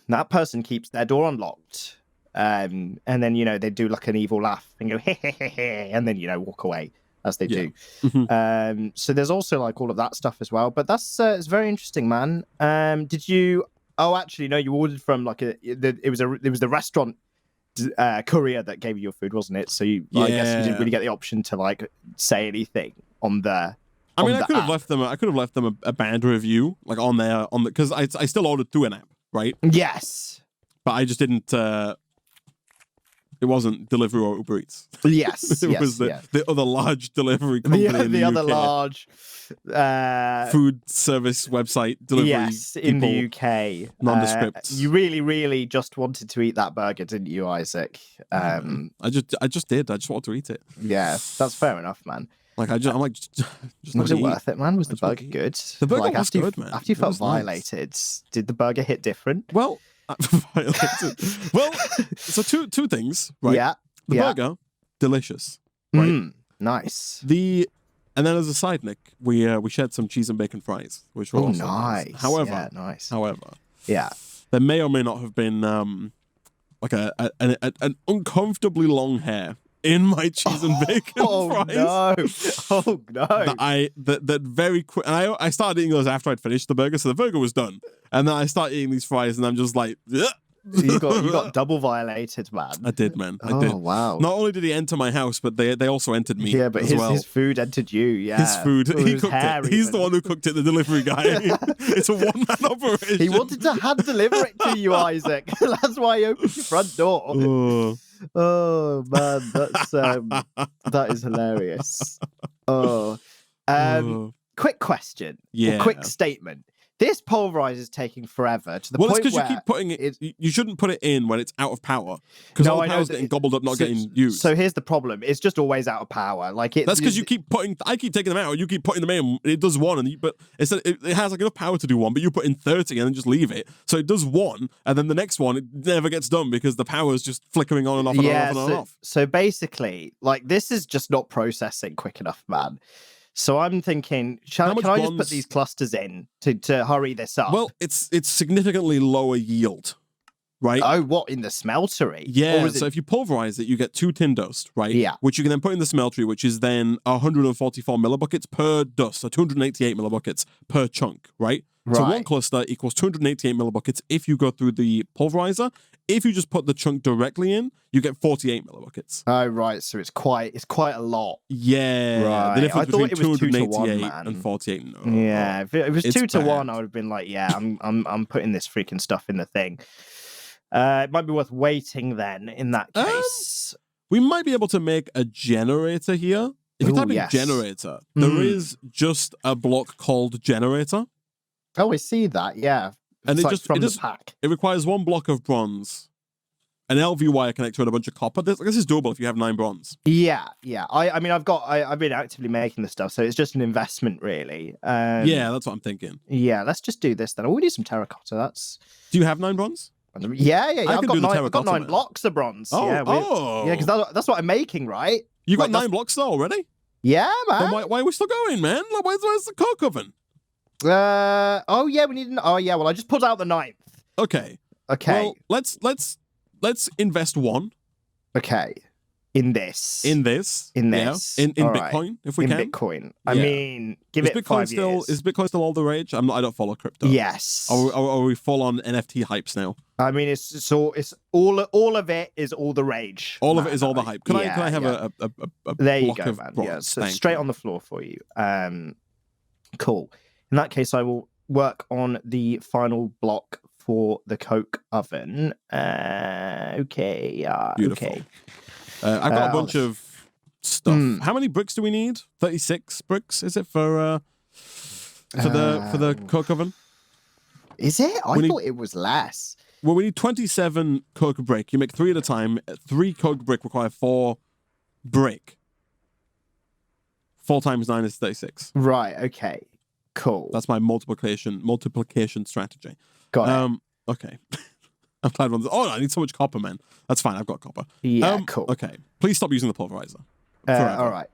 that person keeps their door unlocked. And then, they'd do like an evil laugh and go, hey, hey, hey, hey, and then, walk away as they do. So there's also like all of that stuff as well. But that's it's very interesting, man. Did you? Oh, actually, no. You ordered from like it was the restaurant courier that gave you your food, wasn't it? So I guess you didn't really get the option to like say anything on the. I mean, I could have left them a bad review, like on because I still ordered through an app, right? Yes, but I just didn't. It wasn't Deliveroo or Uber Eats. Yes, it was the other large delivery company in the other UK. Large food service website delivery. Yes, in the UK, nondescript. You really, really just wanted to eat that burger, didn't you, Isaac? I just did. I just wanted to eat it. Yeah, that's fair enough, man. Like was it worth it, man? Was the burger good? The burger was good, man. After you felt violated, did the burger hit different? Well, Violated. Well, so two things, right? Yeah. The burger, delicious, right? Nice. And then as a side, Nick, we shared some cheese and bacon fries, which were also nice. However, Yeah. there may or may not have been like an uncomfortably long hair in my cheese and bacon fries. Oh no! That very quick. And I started eating those after I'd finished the burger, so the burger was done. And then I started eating these fries, and I'm just like, ugh. You got double violated, man. I did, man. I did. Wow. Not only did he enter my house, but they also entered me. Yeah, but his food entered you. Yeah, his food. He cooked it. He's the one who cooked it. The delivery guy. It's a one-man operation. He wanted to hand deliver it to you, Isaac. That's why he opened your front door. Oh man, that is hilarious. Quick question. Yeah. Or quick statement. This pulverizer is taking forever to the point where... Well, it's because you keep putting it... You shouldn't put it in when it's out of power. Because all the power's getting gobbled up, not getting used. So here's the problem. It's just always out of power. That's because you keep putting... I keep taking them out, and you keep putting them in. It does one, but it has like enough power to do one, but you put in 30 and then just leave it. So it does one, and then the next one, it never gets done because the power is just flickering on and off and on and off. So basically, this is just not processing quick enough, man. So I'm thinking, can I just put these clusters in to hurry this up? Well, it's significantly lower yield, right? Oh, what, in the smeltery? Yeah, so if you pulverize it, you get 2 tin dust, right? Yeah. Which you can then put in the smeltery, which is then 144 millibuckets per dust, so 288 millibuckets per chunk, right? So one cluster equals 288 millibuckets if you go through the pulverizer. If you just put the chunk directly in, you get 48 millibuckets. Oh, right. So it's quite a lot. Yeah. Right. The difference between 288 and 48. No. Yeah. If it was 2 to 1, I would have been like, yeah, I'm putting this freaking stuff in the thing. It might be worth waiting then in that case. We might be able to make a generator here. If you type in generator, there is just a block called generator. Oh, I see that. Yeah. And the pack. It requires 1 block of bronze, an LV wire connector, and a bunch of copper. This is doable if you have 9 bronze. Yeah. I mean, I've been actively making this stuff, so it's just an investment, really. Yeah, that's what I'm thinking. Yeah, let's just do this then. Oh, we need some terracotta. Do you have 9 bronze? Yeah. I've got 9 blocks of bronze. Oh, yeah, because that's what I'm making, right? You got 9 blocks though already? Yeah, man. Then why are we still going, man? Like, where's the coke oven? Oh yeah, we need an. Oh yeah, well I just pulled out the 9th. Okay. Well, let's invest 1. Okay. In this. Yeah. In Bitcoin, right. If we can. In Bitcoin. I mean, give it 5 years. Is Bitcoin still all the rage? I don't follow crypto. Yes. Are we full on NFT hypes now? I mean, it's all of it is all the rage. All of it is all the hype. Can I have a there you block go, of man. bronze? Yeah, so straight on the floor for you. Cool. In that case, I will work on the final block for the coke oven. Okay. Beautiful. Okay. I've got a bunch of stuff. How many bricks do we need? 36 bricks, is it for the coke oven? Is it? I thought it was less. Well, we need 27 coke brick. You make 3 at a time. 3 coke brick require 4 brick. 4 times 9 is 36. Right. Okay. Cool. That's my multiplication strategy. Got it. Okay. I'm glad one. Oh, I need so much copper, man. That's fine. I've got copper. Yeah. Cool. Okay. Please stop using the pulverizer. All right.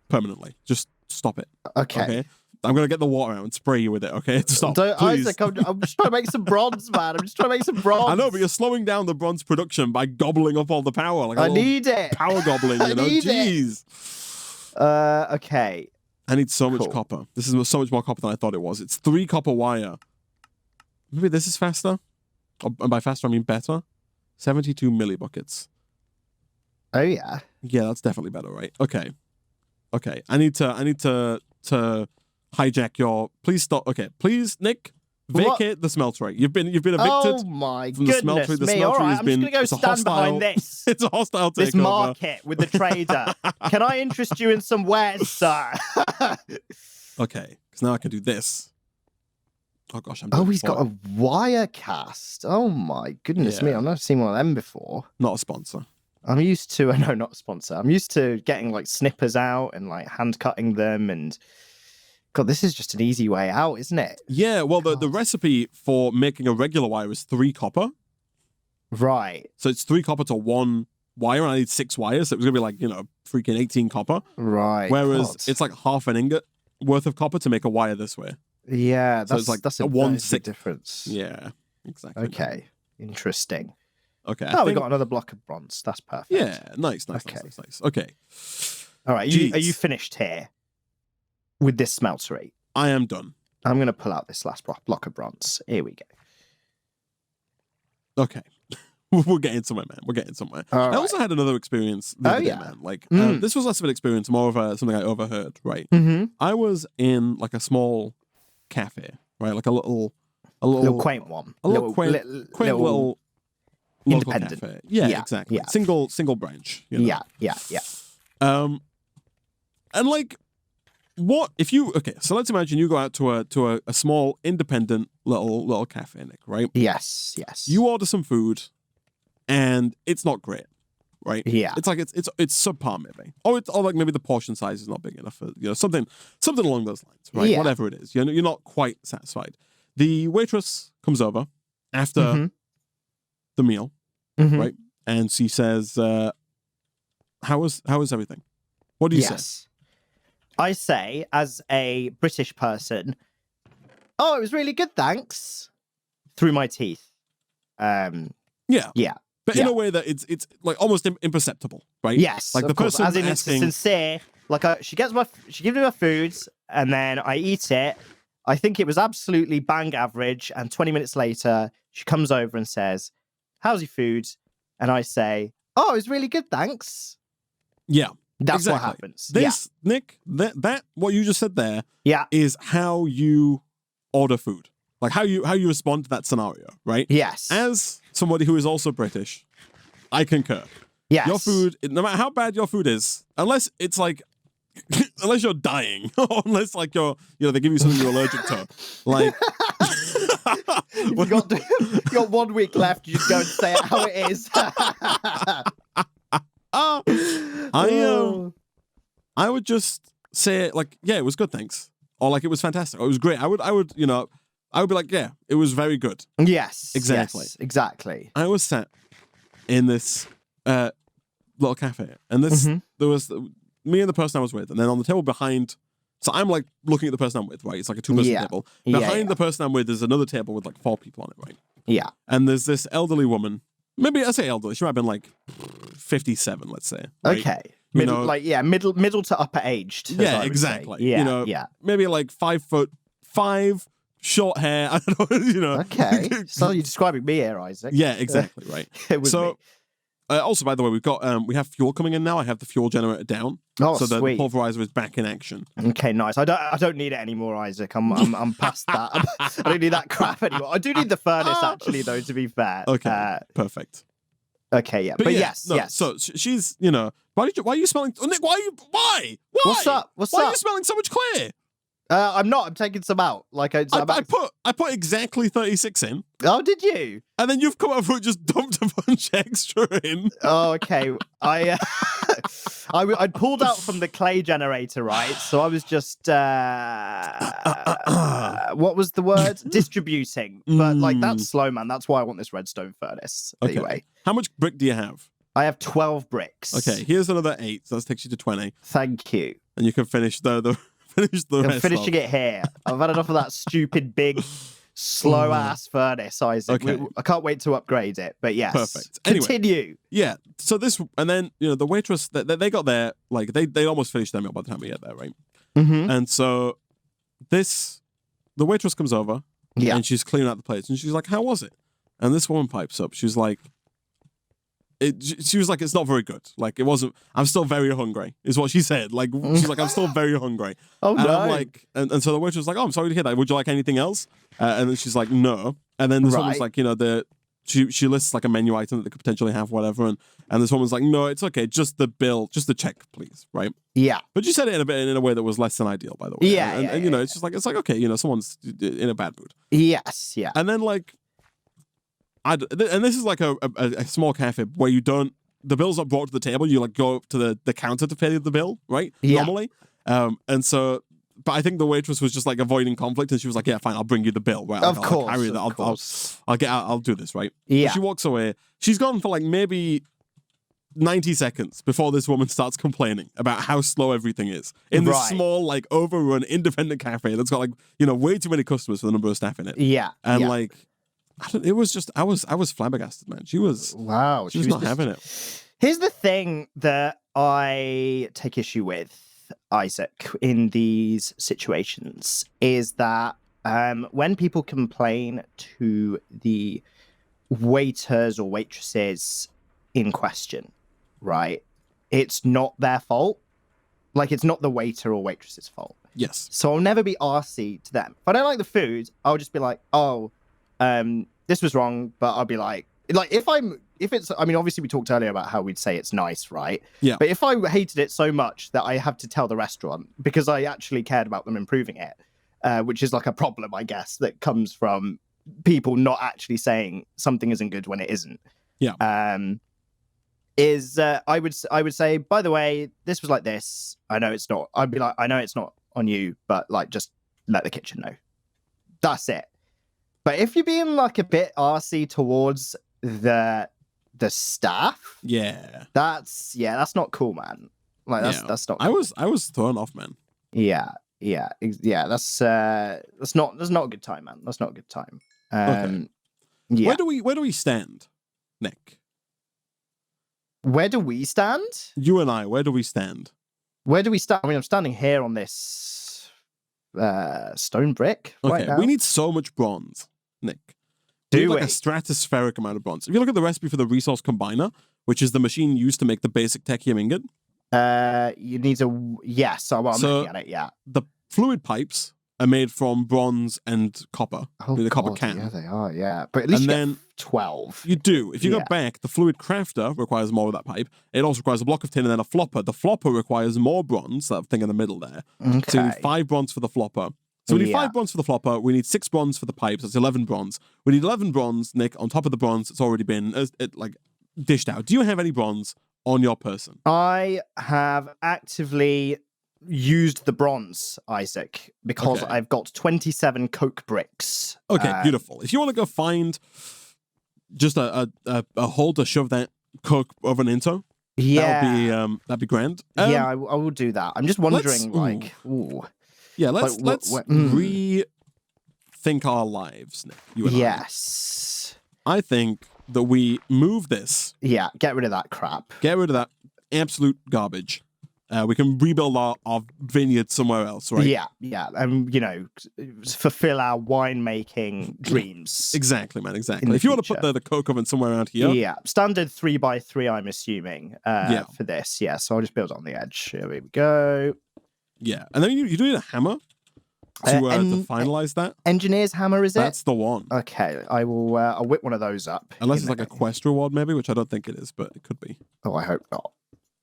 Permanently. Just stop it. Okay. I'm gonna get the water out and spray you with it. Okay. Stop. Please. Isaac, I'm just trying to make some bronze, man. I'm just trying to make some bronze. I know, but you're slowing down the bronze production by gobbling up all the power. Like I need it. Power gobbling. You know. Jeez. Okay. I need so much copper. This is so much more copper than I thought it was. It's 3 copper wire. Maybe this is faster. And by faster, I mean better. 72 millibuckets. Oh yeah. Yeah, that's definitely better, right? Okay. I need to hijack your. Please stop. Okay, please, Nick. Vacate the smeltery. You've been evicted. Oh my from goodness the smeltery. The me! smeltery All right, has I'm been, just gonna go stand behind this. It's a hostile takeover. This market with the trader. Can I interest you in some wares, sir? Okay, because now I can do this. Oh gosh, he's got a wire cast. Oh my goodness me! I've never seen one of them before. Not a sponsor. I'm used to no, not a sponsor. I'm used to getting like snippers out and like hand cutting them and. God, this is just an easy way out, isn't it? Yeah, well, the recipe for making a regular wire is 3 copper. Right. So it's 3 copper to 1 wire, and I need 6 wires. So it was gonna be like, freaking 18 copper. Right. Whereas God. it's like half an ingot worth of copper to make a wire this way. Yeah, So it's like that's a a 1/6 difference. Yeah, exactly. Okay. Interesting. Okay. We got another block of bronze. That's perfect. Yeah, nice. Okay. Nice. Okay. All right. Are you finished here with this smeltery? I am done. I'm going to pull out this last block of bronze. Here we go. Okay. We're getting somewhere, man. We're getting somewhere. I also had another experience the other day, man. Like, this was less of an experience, more of something I overheard, right? Mm-hmm. I was in like a small cafe, right? Like a little quaint one. A little quaint little local independent cafe. Yeah, exactly. Yeah. Single branch. Yeah. And like, what if you? Okay, so let's imagine you go out to a small independent little cafe, Nick. Right? Yes. You order some food, and it's not great, right? Yeah. It's like it's subpar maybe, or like maybe the portion size is not big enough for something along those lines, right? Yeah. Whatever it is, you're not quite satisfied. The waitress comes over after the meal, right? And she says, how is everything? What do you say? I say, as a British person, oh, it was really good, thanks. Through my teeth. Yeah. But in a way that it's like almost imperceptible, right? Yes. Like the person as in asking, it's sincere. Like she gives me my food, and then I eat it. I think it was absolutely bang average. And 20 minutes later, she comes over and says, "How's your food?" And I say, "Oh, it was really good, thanks." Yeah. That's what happens. Nick, that what you just said there is how you order food. Like how you respond to that scenario, right? Yes. As somebody who is also British, I concur. Yes. Your food, no matter how bad your food is, unless it's like, unless you're dying, or unless like they give you something you're allergic to, like. you got 1 week left. You just go and say it how it is. I would just say it like, yeah, it was good, thanks, or like it was fantastic, or it was great. I would be like, yeah, it was very good. Yes, exactly. Yes, exactly. I was sat in this little cafe, and there was me and the person I was with, and then on the table behind. So I'm like looking at the person I'm with, right? It's like a 2-person table. Behind the person I'm with is another table with like 4 people on it, right? Yeah. And there's this elderly woman. Maybe I say elderly. She might have been like 57, let's say. Right? Okay. Middle to upper aged. Yeah, exactly. Yeah. Maybe like 5'5", short hair. I don't know. Okay. So you're describing me here, Isaac. Yeah, exactly. Right. So. Also, by the way, we have fuel coming in now. I have the fuel generator down, so the pulverizer is back in action. Okay, nice. I don't need it anymore, Isaac. I'm past that. I don't need that crap anymore. I do need the furnace, actually, though. To be fair. Okay, perfect. Okay, yeah, but yes. So she's, why are you smelling? Oh, Nick, why? What's up? Why are you smelling so much clear? I'm not. I'm taking some out. Like I put exactly 36 in. Oh, did you? And then you've come over and just dumped a bunch extra in. Oh, okay. I pulled out from the clay generator, right? So I was just what was the word? Distributing. But like that's slow, man. That's why I want this redstone furnace. Okay. Anyway, how much brick do you have? I have 12 bricks. Okay, here's another 8. So that takes you to 20. Thank you. And you can finish the I'm finishing it here. I've had enough of that stupid big slow ass furnace, Isaac. Okay. I can't wait to upgrade it. But yes, perfect. Anyway, continue. Yeah. So this, and then the waitress they got there, like they almost finished their meal by the time we get there, right? And so the waitress comes over, and she's cleaning out the plates, and she's like, "How was it?" And this woman pipes up. She's like, she was like, "It's not very good. Like it wasn't. I'm still very hungry," is what she said. Like she's like, "I'm still very hungry." Oh and no! I'm like, and so the waitress was like, "Oh, I'm sorry to hear that. Would you like anything else?" And then she's like, "No." And then this woman's like, she lists like a menu item that they could potentially have, whatever. And this woman's like, "No, it's okay. Just the bill, just the check, please." Right? Yeah. But you said it in a way that was less than ideal, by the way. Yeah. And it's just like okay, someone's in a bad mood. Yes. Yeah. And then like. And this is like a small cafe where the bill's not brought to the table. You like go up to the counter to pay the bill, right? Yeah. Normally. And so, but I think the waitress was just like avoiding conflict, and she was like, "Yeah, fine, I'll bring you the bill." Right? Like, Of course, carry that. of course. I'll do this. Right? Yeah. So she walks away. She's gone for like maybe 90 seconds before this woman starts complaining about how slow everything is in this small, like, overrun independent cafe that's got, like, you know, way too many customers for the number of staff in it. Yeah. And like, it was just, I was flabbergasted, man. She was not having it. Here's the thing that I take issue with, Isaac, in these situations is that when people complain to the waiters or waitresses in question, right, it's not their fault. Like, it's not the waiter or waitress's fault. Yes. So I'll never be arsey to them. If I don't like the food, I'll just be like, oh, this was wrong, but I'll be like if it's, I mean, obviously we talked earlier about how we'd say it's nice, right? Yeah. But if I hated it so much that I have to tell the restaurant because I actually cared about them improving it, which is like a problem, I guess, that comes from people not actually saying something isn't good when it isn't. Yeah. I would say, by the way, this was like this. I know it's not. I'd be like, I know it's not on you, but like, just let the kitchen know. That's it. But if you're being like a bit arsey towards the staff, that's not cool, man. Like that's not cool. I was thrown off, man. That's not a good time, man. That's not a good time. Okay. Yeah. Where do we stand, Nick? Where do we stand? You and I, where do we stand? Where do we stand? I mean, I'm standing here on this stone brick right now. We need so much bronze, Nick. We need like a stratospheric amount of bronze. If you look at the recipe for the resource combiner, which is the machine used to make the basic technium ingot, you need a I'm looking at it. Yeah, the fluid pipes are made from bronze and copper. The copper can. Yeah, they are. Yeah, but at least you get 12. You do. If you go back, the fluid crafter requires more of that pipe. It also requires a block of tin and then a flopper. The flopper requires more bronze. That thing in the middle there. Okay. So you need 5 bronze for the flopper. So we need 5 bronze for the flopper. We need 6 bronze for the pipes. That's 11 bronze. We need 11 bronze, Nick, on top of the bronze that's already been dished out. Do you have any bronze on your person? I have actively used the bronze, Isaac, because I've got 27 coke bricks. Okay, beautiful. If you want to go find just a hole to shove that coke oven into, that'd be grand. I will do that. I'm just wondering, let's rethink our lives, Nick. You and I think that we move this. Yeah, get rid of that crap. Get rid of that absolute garbage. We can rebuild our vineyard somewhere else, right? Yeah. And, fulfill our winemaking dreams. Exactly, man, exactly. If you want to put the coke oven somewhere around here. Yeah, standard 3x3, I'm assuming, for this. Yeah, so I'll just build it on the edge. Here we go. Yeah, and then you do need a hammer to finalize that. Engineer's hammer, is it? That's the one. Okay, I will. I'll whip one of those up. Unless it's like a quest reward, maybe, which I don't think it is, but it could be. Oh, I hope not.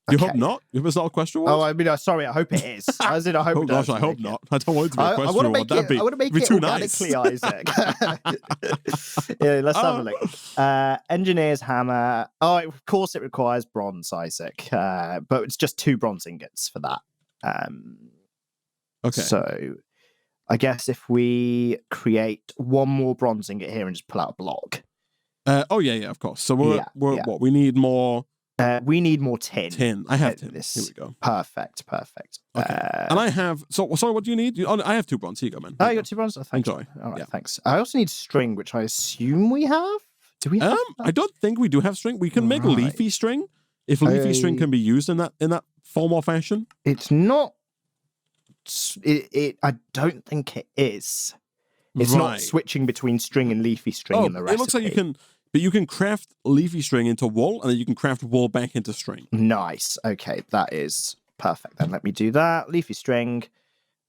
You hope not? If it's not a quest reward? Oh, I mean, sorry, I hope it is. As in, I hope it does. I hope not. I don't want it to be a quest reward. I want to make it too organically, nice. Isaac. Let's have a look. Engineer's hammer. Oh, of course it requires bronze, Isaac. But it's just 2 bronze ingots for that. Okay. So I guess if we create 1 more bronze ingot here and just pull out a block. Of course. So we're what? We need more. We need more tin. Tin. I have tin. Here we go. Perfect. Okay. And I have. So sorry. What do you need? I have 2 bronze. Here you go, man. You got 2 bronze. Oh, thank you. All right. Thanks. I also need string, which I assume we have. Do we have? I don't think we do have string. We can make leafy string if leafy string can be used in that form or fashion. It's not. I don't think it is. It's not switching between string and leafy string in the recipe. It looks like you can. But you can craft leafy string into wool, and then you can craft wool back into string. Nice. Okay, that is perfect. Then let me do that. Leafy string.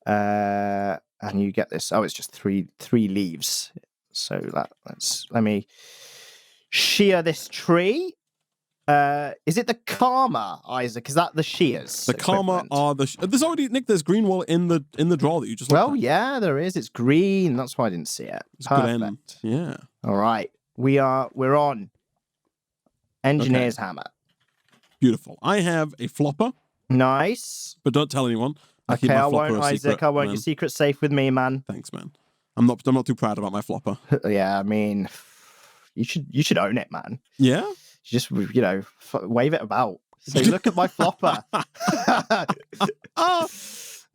And you get this. Oh, it's just three leaves. So let me shear this tree. Is it the Karma, Isaac? Is that the shears? The Karma are the. There's already, Nick. There's green wool in the drawer that you just. Well, yeah, there is. It's green. That's why I didn't see it. It's perfect. Yeah. All right. We're on Engineer's hammer. Beautiful. I have a flopper. Nice. But don't tell anyone. I keep Okay, my I flopper won't, a Isaac. secret, I won't. man. Your secret's safe with me, man. Thanks, man. I'm not too proud about my flopper. Yeah, I mean, you should own it, man. Yeah? Just, wave it about. Say, look at my flopper.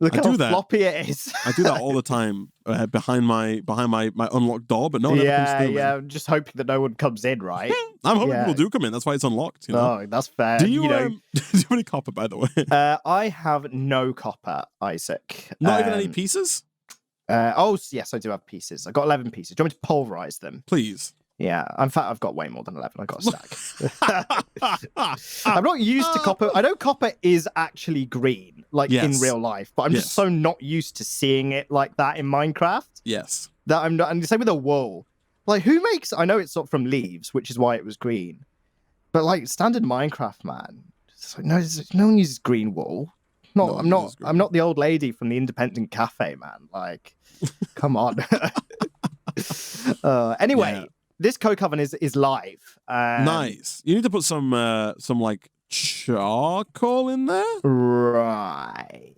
Look I how do that. floppy it is. I do that all the time behind my unlocked door, but no one ever comes through. Yeah. I'm just hoping that no one comes in, right? I'm hoping people do come in. That's why it's unlocked. You know. Oh, that's fair. Do you do you have any copper, by the way? I have no copper, Isaac. Not even any pieces? Yes, I do have pieces. I got 11 pieces. Do you want me to pulverize them? Please. Yeah, in fact, I've got way more than 11. I got a stack. I'm not used to copper. I know copper is actually green, in real life, but I'm just so not used to seeing it like that in Minecraft. Yes. That I'm not. And the same with the wool. Like, who makes? I know it's sort of from leaves, which is why it was green. But standard Minecraft, man. It's like, no one uses green wool. I'm not the old lady from the independent cafe, man. Like, come on. Anyway, this coke oven is live. Nice. You need to put some charcoal in there. Right.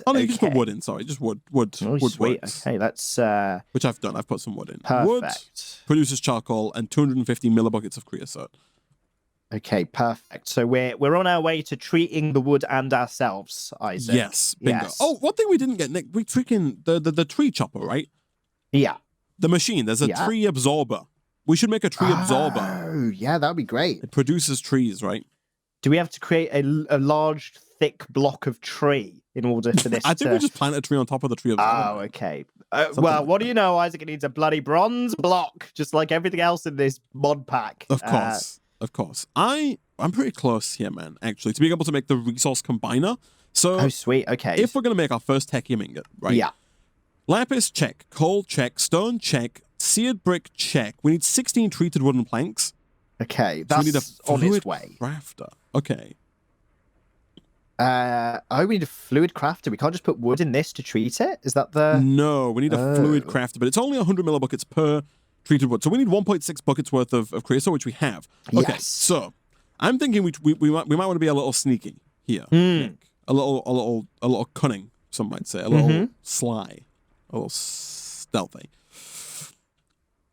Oh no, you can just put wood in. Sorry, just wood. Wood sweet. works. Okay, let's. Which I've done. I've put some wood in. Perfect. Wood produces charcoal and 250 millibuckets of creosote. Okay, perfect. So we're on our way to treating the wood and ourselves, Isaac. Yes, bingo. Yes. Oh, one thing we didn't get, Nick, we freaking the tree chopper, right? Yeah. The machine. There's a tree absorber. We should make a tree absorber. Oh, yeah, that'd be great. It produces trees, right? Do we have to create a large, thick block of tree in order for this? I think we just plant a tree on top of the tree absorber. Oh, okay. Well, what do you know, Isaac? It needs a bloody bronze block, just like everything else in this mod pack. Of course. Of course. I'm pretty close here, man, actually, to being able to make the resource combiner. So, oh, sweet. Okay. If we're going to make our first technium ingot, right? Yeah. Lapis, check. Coal, check. Stone, check. Seared brick, check. We need 16 treated wooden planks. Okay, that's so we need a fluid way. Crafter. Okay. We need a fluid crafter. We can't just put wood in this to treat it? Is that the... No, we need a fluid crafter, but it's only 100 millibuckets per treated wood. So we need 1.6 buckets worth of creosote, which we have. Okay, so I'm thinking we might want to be a little sneaky here. Nick. A little cunning, some might say. A little sly. A little stealthy.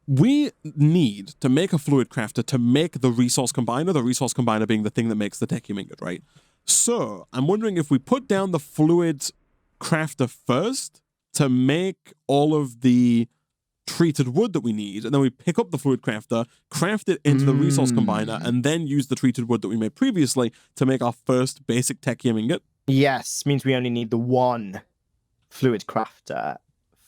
We need to make a fluid crafter to make the resource combiner being the thing that makes the technium ingot, right? So I'm wondering if we put down the fluid crafter first to make all of the treated wood that we need, and then we pick up the fluid crafter, craft it into the resource combiner, and then use the treated wood that we made previously to make our first basic technium ingot. Yes, means we only need the one fluid crafter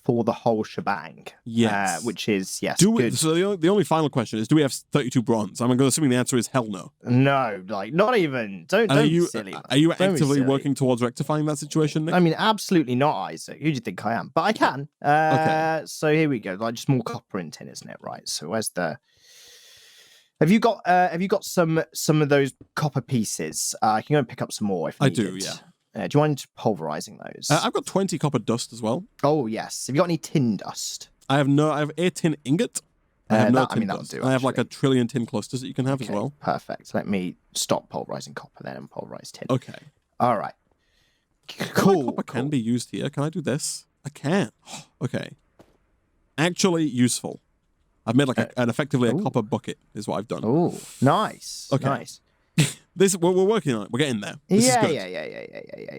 for the whole shebang. Yes. Which is, good. So the only final question is, do we have 32 bronze? I'm assuming the answer is hell no. No, not even. Don't be silly. Are you actively working towards rectifying that situation, Nick? I mean, absolutely not, Isaac. Who do you think I am? But I can. Okay. So here we go. Just more copper in tin, isn't it? Right. So where's the... Have you got some of those copper pieces? I can go and pick up some more if needed. I do, yeah. Do you mind pulverizing those? I've got 20 copper dust as well. Oh, yes. Have you got any tin dust? I have a tin ingot. I have no tin dust. Do, I have like a trillion tin clusters that you can have as well. Perfect. Let me stop pulverizing copper then and pulverize tin. Okay. All right. Cool. Copper can be used here. Can I do this? I can. Okay. Actually useful. I've made like effectively a copper bucket is what I've done. Oh, nice. Okay. Nice. We're working on it. We're getting there. This is good.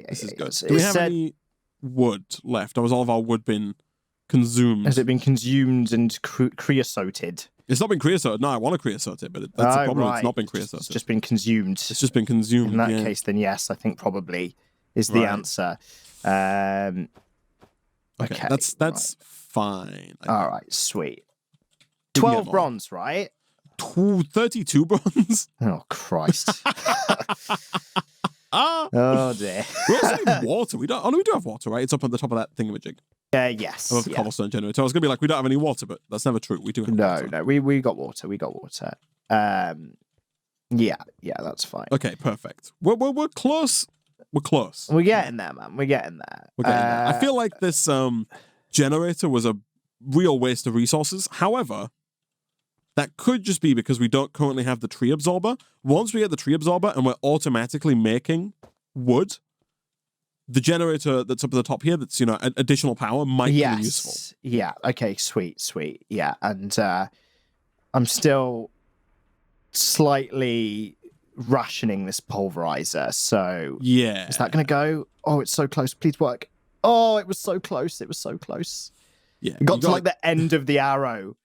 This is good. Do we have any wood left? Or has all of our wood been consumed? Has it been consumed and creosoted? It's not been creosoted. No, I want to creosote it, but that's the problem. Right. It's not been creosoted. It's just been consumed. It's just been consumed. In that case, then yes, I think probably is the answer. Okay, that's fine. All right, sweet. 12 bronze, right? 32 bronze. Oh, Christ. Oh, dear. We also need water. We do have water, right? It's up on the top of that thingamajig. Yes. Above the cobblestone generator. I was going to be like, we don't have any water, but that's never true. We do have water. No, we got water. We got water. Yeah, that's fine. Okay, perfect. We're close. We're close. We're getting there, man. We're getting there. I feel like this generator was a real waste of resources. However, that could just be because we don't currently have the tree absorber. Once we get the tree absorber and we're automatically making wood, the generator that's up at the top here, that's, additional power might be useful. Yeah. Okay. Sweet. Yeah. And I'm still slightly rationing this pulverizer. So yeah, is that going to go? Oh, it's so close. Please work. Oh, it was so close. Yeah, it got to like the end of the arrow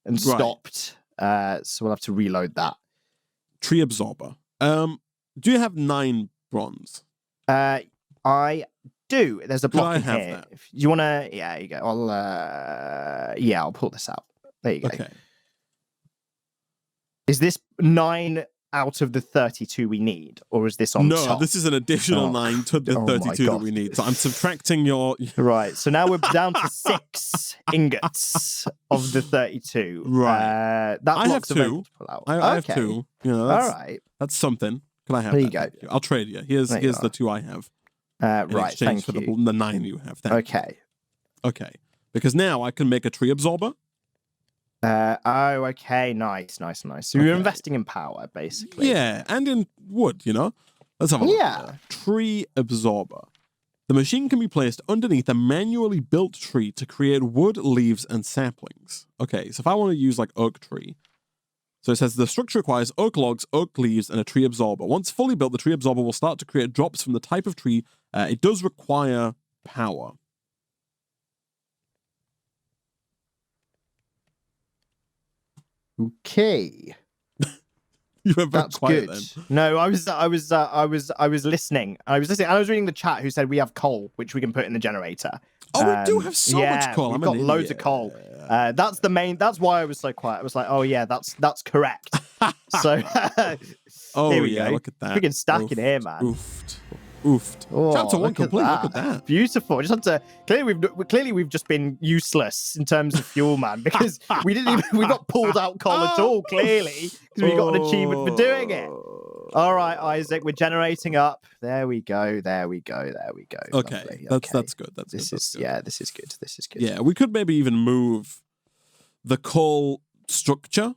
and stopped. So we'll have to reload that. Tree absorber. Do you have 9 bronze? I do. There's a block in have here. that? If you want to, yeah, you go. I'll pull this out. There you go. Okay. Is this 9 out of the 32 we need, or is this on top? No, this is an additional 9 to the 32 that we need. So I'm subtracting your... Right, so now we're down to 6 ingots of the 32. Right. I have 2. To pull out. I have 2. All right. That's something. Can I have there that? You go. I'll trade you. Here's the 2 I have. In right, exchange thank for you. the 9 you have. Okay. Okay. Because now I can make a tree absorber. Okay, nice. So you're investing in power, basically. Yeah, and in wood, Let's have a look. Yeah. Tree absorber. The machine can be placed underneath a manually built tree to create wood, leaves, and saplings. Okay, so if I want to use like oak tree, so it says the structure requires oak logs, oak leaves, and a tree absorber. Once fully built, the tree absorber will start to create drops from the type of tree. It does require power. Okay. You were very That's quiet good. then. No, I was listening. I was listening. I was reading the chat who said we have coal, which we can put in the generator. Oh, we do have so much coal. We've got loads of coal. That's why I was so quiet. I was like, oh yeah, that's correct. So here we go. Look at that. Freaking stack in here, man. Oofed. Oh, Chapter 1 complete. Look at that. Beautiful. Just have to clearly we've just been useless in terms of fuel, man, because we got pulled out coal at all, clearly, because we got an achievement for doing it. All right, Isaac, we're generating up. There we go. Okay, Lovely. that's good. This is good. Yeah, we could maybe even move the coal structure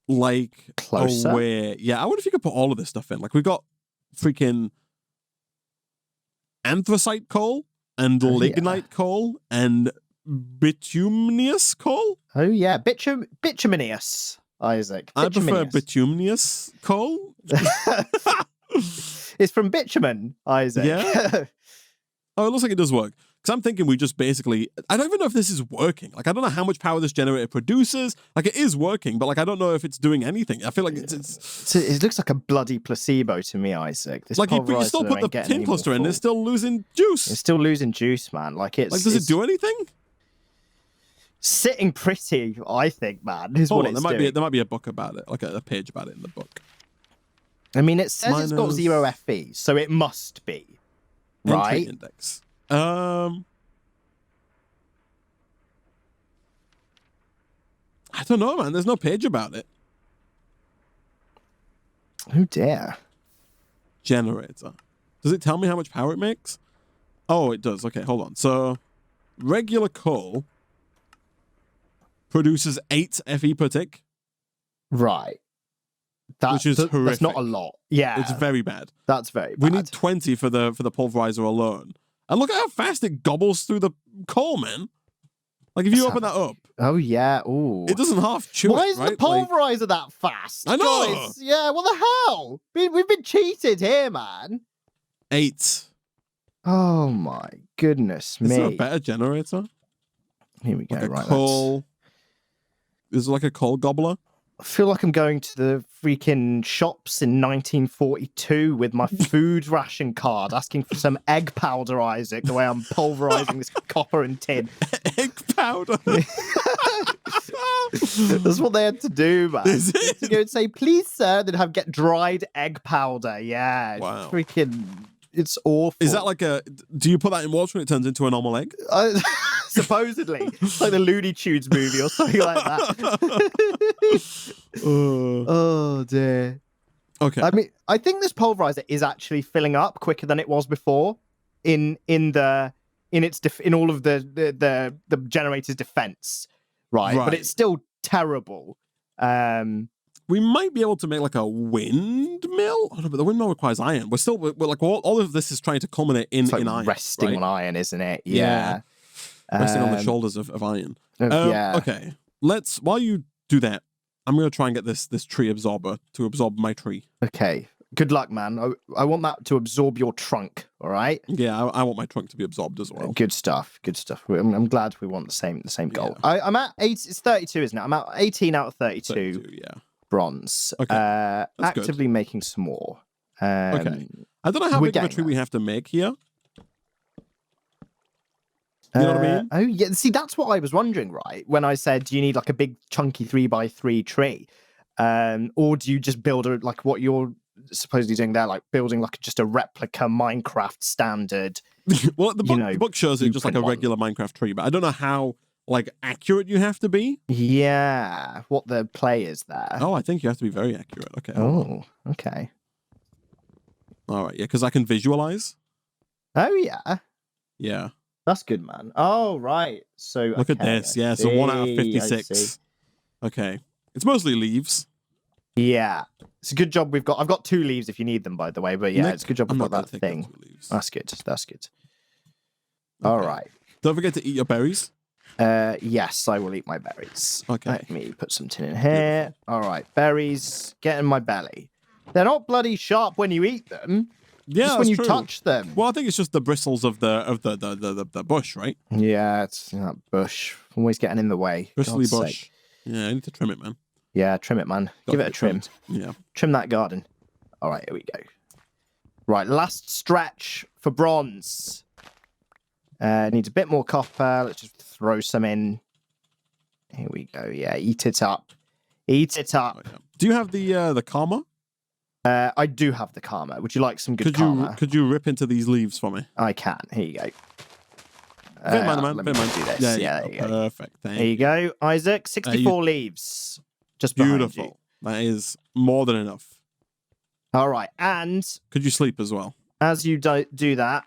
like closer. Away. Yeah, I wonder if you could put all of this stuff in. Like we've got freaking anthracite coal and lignite coal and bituminous coal. Oh yeah, bituminous, Isaac. I prefer bituminous coal. It's from bitumen, Isaac. Yeah. Oh, it looks like it does work. Because I'm thinking we just basically... I don't even know if this is working. Like, I don't know how much power this generator produces. Like, it is working, but, like, I don't know if it's doing anything. I feel like it's it looks like a bloody placebo to me, Isaac. This like, you still put the tin cluster in, it's still losing juice. It's still losing juice, man. Like, does it do anything? Sitting pretty, I think, man, is Hold what on, it's doing. There might be a book about it, like a page about it in the book. I mean, it says it's got 0 FE, so it must be. Right? Index. I don't know, man. There's no page about it. Oh dear. Generator. Does it tell me how much power it makes? Oh, it does. Okay, hold on. So, regular coal produces 8 FE per tick. Right. Which is horrific. That's not a lot. Yeah. It's very bad. That's very bad. We need 20 for the pulverizer alone. And look at how fast it gobbles through the coal, man. Like, if you open that up. Oh, yeah. Ooh. It doesn't half chew Why it, is right? the pulverizer that fast? I know. Guys, yeah, what the hell? We've been cheated here, man. 8. Oh, my goodness me. Is there a better generator? Here we go. Like right. Coal. Is it like a coal gobbler? I feel like I'm going to the freaking shops in 1942 with my food ration card, asking for some egg powder, Isaac, the way I'm pulverizing this copper and tin. Egg powder? That's what they had to do, man. Is it? To go and say, please, sir, then get dried egg powder. Yeah. Wow. It's awful. Is that like do you put that in water and it turns into a normal egg? Supposedly. It's like the Looney Tunes movie or something like that. Oh, dear. Okay. I mean, I think this pulverizer is actually filling up quicker than it was before in all of the generator's defense, right? But it's still terrible. We might be able to make like a windmill. Oh, no, but the windmill requires iron. We're like all of this is trying to culminate in iron. Resting right? on iron, isn't it? Yeah. Resting on the shoulders of iron. Yeah. Okay. While you do that, I'm gonna try and get this tree absorber to absorb my tree. Okay. Good luck, man. I want that to absorb your trunk. All right. Yeah, I want my trunk to be absorbed as well. Good stuff. Good stuff. I'm glad we want the same goal. Yeah. I'm at 8. It's 32, isn't it? I'm at 18 out of 32. Yeah. Bronze. Okay. Actively making some more. Okay. I don't know how big of a tree we have to make here. You know what I mean? Oh, yeah. See, that's what I was wondering, right? When I said, do you need like a big chunky 3x3 tree? Or do you just build like what you're supposedly doing there, like building like just a replica Minecraft standard? Well, the book shows it just like a regular Minecraft tree, but I don't know how like accurate you have to be. Yeah. What the play is there. Oh, I think you have to be very accurate. Okay. Oh, okay. All right. Yeah, because I can visualize. Oh, yeah. Yeah. That's good, man. Oh, right. So look at this. Yeah, so 1 out of 56. Okay. It's mostly leaves. Yeah. It's a good job we've got. I've got 2 leaves if you need them, by the way. But yeah, it's a good job we've got that thing. That's good. That's good. Okay. All right. Don't forget to eat your berries. Yes, I will eat my berries. Okay. Let me put something in here. All right. Berries. Get in my belly. They're not bloody sharp when you eat them. Yeah, just when you touch them. Well, I think it's just the bristles of the bush, right? Yeah, it's that bush. Always getting in the way. Bristly bush. Sake. Yeah, I need to trim it, man. Yeah, trim it, man. Give it a trim. Yeah. Trim that garden. All right, here we go. Right, last stretch for bronze. Needs a bit more copper. Let's just throw some in. Here we go. Yeah, eat it up. Eat it up. Oh, yeah. Do you have the karma? I do have the karma. Would you like some good karma? Could you rip into these leaves for me? I can. Here you go. Let me do this. Yeah, there you go. Perfect. There you go, Isaac. 64 leaves. Just beautiful. You. That is more than enough. All right, and could you sleep as well? As you do that,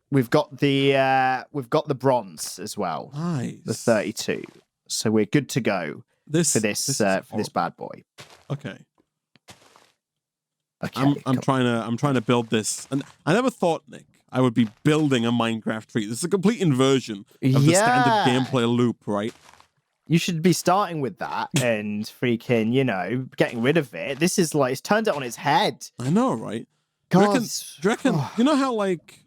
we've got the bronze as well. Nice. The 32. So we're good to go for this bad boy. Okay. Okay. I'm trying to build this, and I never thought, Nick, I would be building a Minecraft tree. This is a complete inversion of the standard gameplay loop, right? You should be starting with that and freaking, getting rid of it. This is like, it's turned it on its head. I know, right? God. Do you reckon, you know how, like,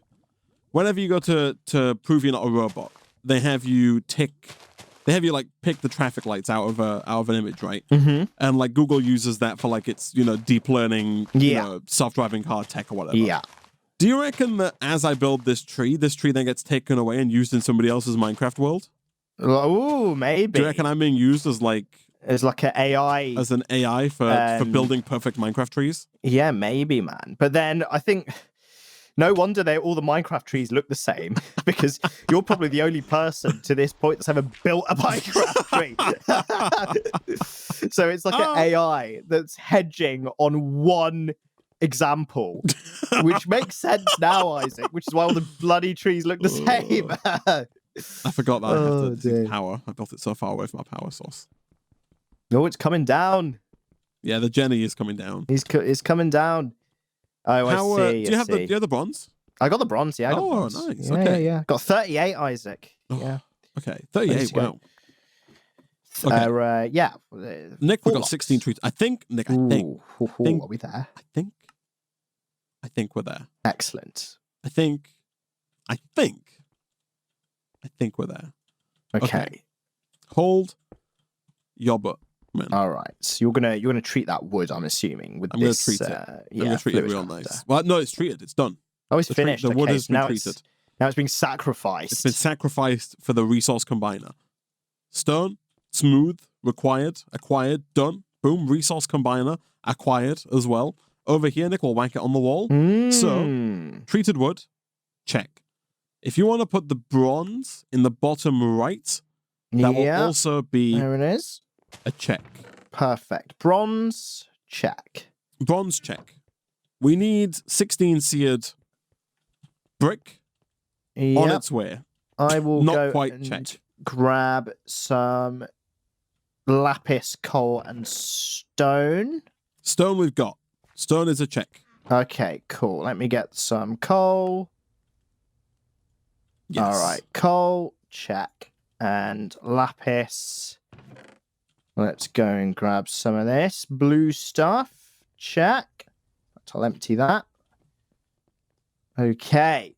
whenever you go to prove you're not a robot, they have you pick the traffic lights out of an image, right? Mm-hmm. And like Google uses that for like its deep learning, self-driving car tech or whatever. Yeah. Do you reckon that as I build this tree then gets taken away and used in somebody else's Minecraft world? Oh, maybe. Do you reckon I'm being used as like an AI? As an AI for building perfect Minecraft trees? Yeah, maybe, man. But then I think no wonder all the Minecraft trees look the same, because you're probably the only person to this point that's ever built a Minecraft tree. So it's like an AI that's hedging on one example, which makes sense now, Isaac, which is why all the bloody trees look the same. I forgot that I have to power. I built it so far away from my power source. No, it's coming down. Yeah, the Jenny is coming down. It's coming down. Oh, I see. Do you have the bronze? I got the bronze, yeah. I got the bronze. Nice. Yeah, okay. Yeah. Got 38, Isaac. Yeah. Okay. 38, wow. Okay. Yeah. Nick, we got 16 trees. I think, Nick, are we there? I think we're there. Excellent. I think we're there. Okay. Hold your butt, man. All right. So you're gonna treat that wood, I'm assuming, with I'm this. Gonna treat it. I'm gonna treat it real nice. Well, no, it's treated. It's done. Oh, it's finished. The wood has been treated. Now it's being sacrificed. It's been sacrificed for the resource combiner. Stone, smooth, required, acquired, done. Boom, resource combiner, acquired as well. Over here, Nick will whack it on the wall. So, treated wood, check. If you want to put the bronze in the bottom right, that will also be there it is. A check. Perfect. Bronze, check. Bronze, check. We need 16 seared brick on its way. I will not go quite and check. Grab some lapis, coal, and stone. Stone we've got. Stone is a check. Okay, cool. Let me get some coal. Yes. All right, coal, check. And lapis. Let's go and grab some of this. Blue stuff, check. I'll empty that. Okay.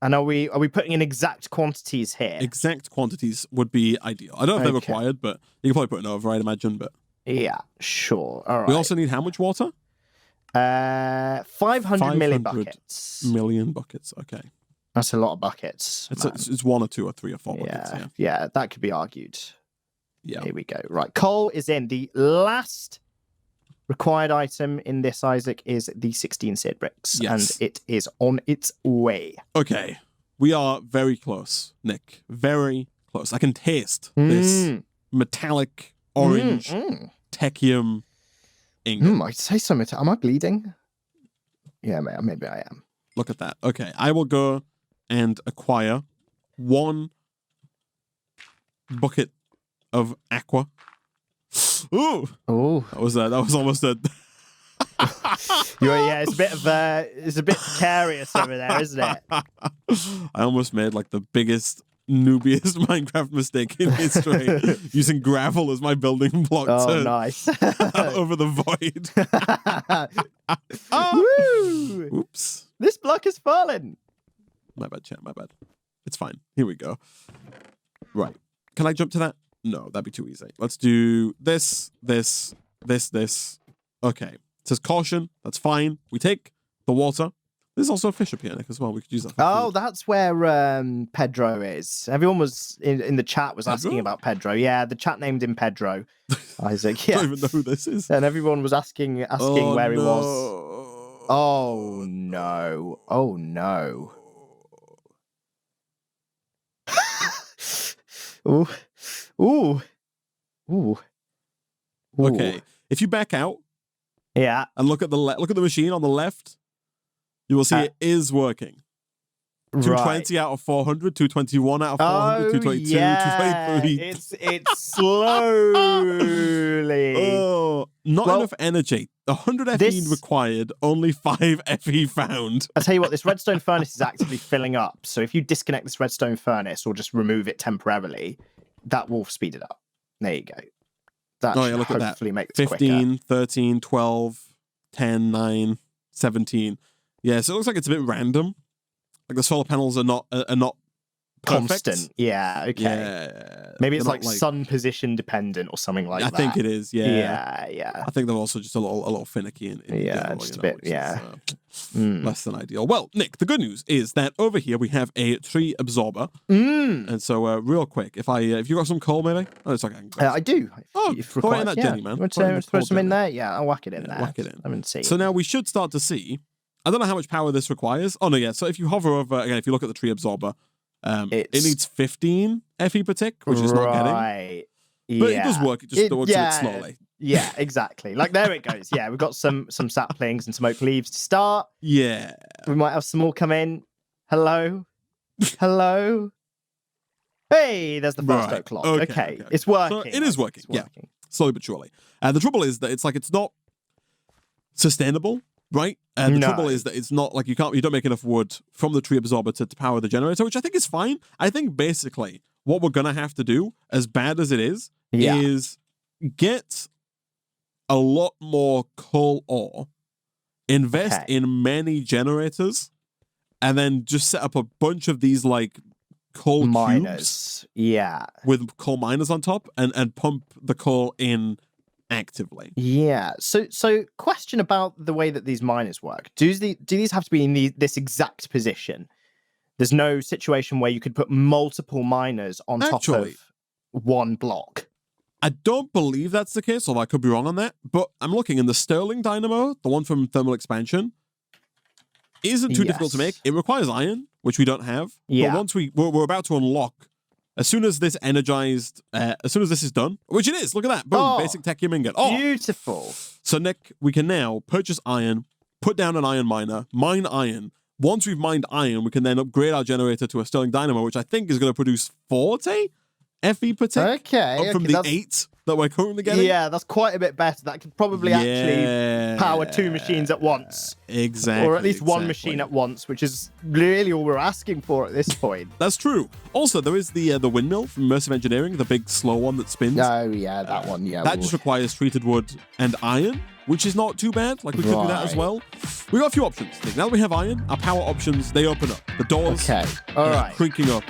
And are we putting in exact quantities here? Exact quantities would be ideal. I don't know if they're required, but you can probably put an over, I'd imagine. But yeah, sure. All right. We also need how much water? 500 million buckets. Million buckets. Okay. That's a lot of buckets. It's 1 or 2 or 3 or 4 buckets. Yeah, that could be argued. Yeah. Here we go. Right. Coal is in. The last required item in this, Isaac, is the 16 seared bricks. Yes. And it is on its way. Okay. We are very close, Nick. Very close. I can taste this metallic orange techium ingot. I say something. Am I bleeding? Yeah, maybe I am. Look at that. Okay. I will go and acquire 1 bucket of aqua. Ooh. Oh. That was almost a Yeah, it's a bit precarious over there, isn't it? I almost made like the biggest noobiest Minecraft mistake in history using gravel as my building block to nice. over the void. Woo! Oops. This block has fallen. My bad, chat. My bad. It's fine. Here we go. Right. Can I jump to that? No, that'd be too easy. Let's do this. Okay. It says caution. That's fine. We take the water. There's also a fish up here, Nick, as well. We could use that for food. That's where Pedro is. Everyone was in the chat was asking about Pedro. Yeah, the chat named him Pedro. Isaac. Yeah. I don't even know who this is. And everyone was asking where he was. Oh no. Oh no. Ooh. Ooh. Ooh. Okay. If you back out, yeah, and look at the machine on the left, you will see it is working. 220 out of 400, 221 out of 400, 222, 223. It's slowly. Not enough energy. 100 FE required, only 5 FE found. I'll tell you what, this redstone furnace is actively filling up. So if you disconnect this redstone furnace or just remove it temporarily, that will speed it up. There you go. That should look at hopefully that. make this 15, quicker. 13, 12, 10, 9, 17. Yeah, so it looks like it's a bit random. Like the solar panels are not perfect. Constant. Yeah, okay. Yeah. Maybe it's like sun position dependent or something like that. I think it is, yeah. Yeah. I think they're also just a little finicky in general, just a bit, less than ideal. Well, Nick, the good news is that over here we have a tree absorber. And so real quick, if you got some coal maybe? Oh, it's okay. I do. If throw it in that Jenny, man. You want to throw some in there? Yeah, I'll whack it in there. Whack it in. I haven't seen. So now we should start to see, I don't know how much power this requires. Oh no, yeah. So if you hover over, again, if you look at the tree absorber, it needs 15 FE per tick, which is not getting. But it does work. It just works a bit slowly. Yeah, exactly. Like there it goes. Yeah, we've got some saplings and some oak leaves to start. Yeah. We might have some more come in. Hello. Hello. Hey, there's the first oak clock. Okay. It's working. So it is working. Yeah. Slowly but surely. The trouble is that it's not sustainable. Right? The trouble is that it's not like you don't make enough wood from the tree absorber to power the generator, which I think is fine. I think basically what we're going to have to do, as bad as it is get a lot more coal ore, invest in many generators, and then just set up a bunch of these like coal miners. Cubes with coal miners on top and pump the coal in actively. Yeah. So question about the way that these miners work. Do these have to be in this exact position? There's no situation where you could put multiple miners on top of one block. I don't believe that's the case, although I could be wrong on that. But I'm looking in the Sterling Dynamo, the one from Thermal Expansion, isn't too difficult to make. It requires iron, which we don't have. Yeah. But once we're about to unlock, as soon as this is done, which it is, look at that. Boom, basic techium ingot. Oh, beautiful. So, Nick, we can now purchase iron, put down an iron miner, mine iron. Once we've mined iron, we can then upgrade our generator to a Sterling Dynamo, which I think is going to produce 40 FE per tick. Okay. Up from the 8 that we're currently getting. Yeah, that's quite a bit better. That could probably actually power 2 machines at once. Exactly. Or at least one machine at once, which is really all we're asking for at this point. That's true. Also, there is the windmill from Immersive Engineering, the big slow one that spins. Oh, yeah, that one, yeah. That just requires treated wood and iron, which is not too bad. Like, we could do that as well. We got a few options. Now that we have iron, our power options, they open up. The doors all right. creaking up.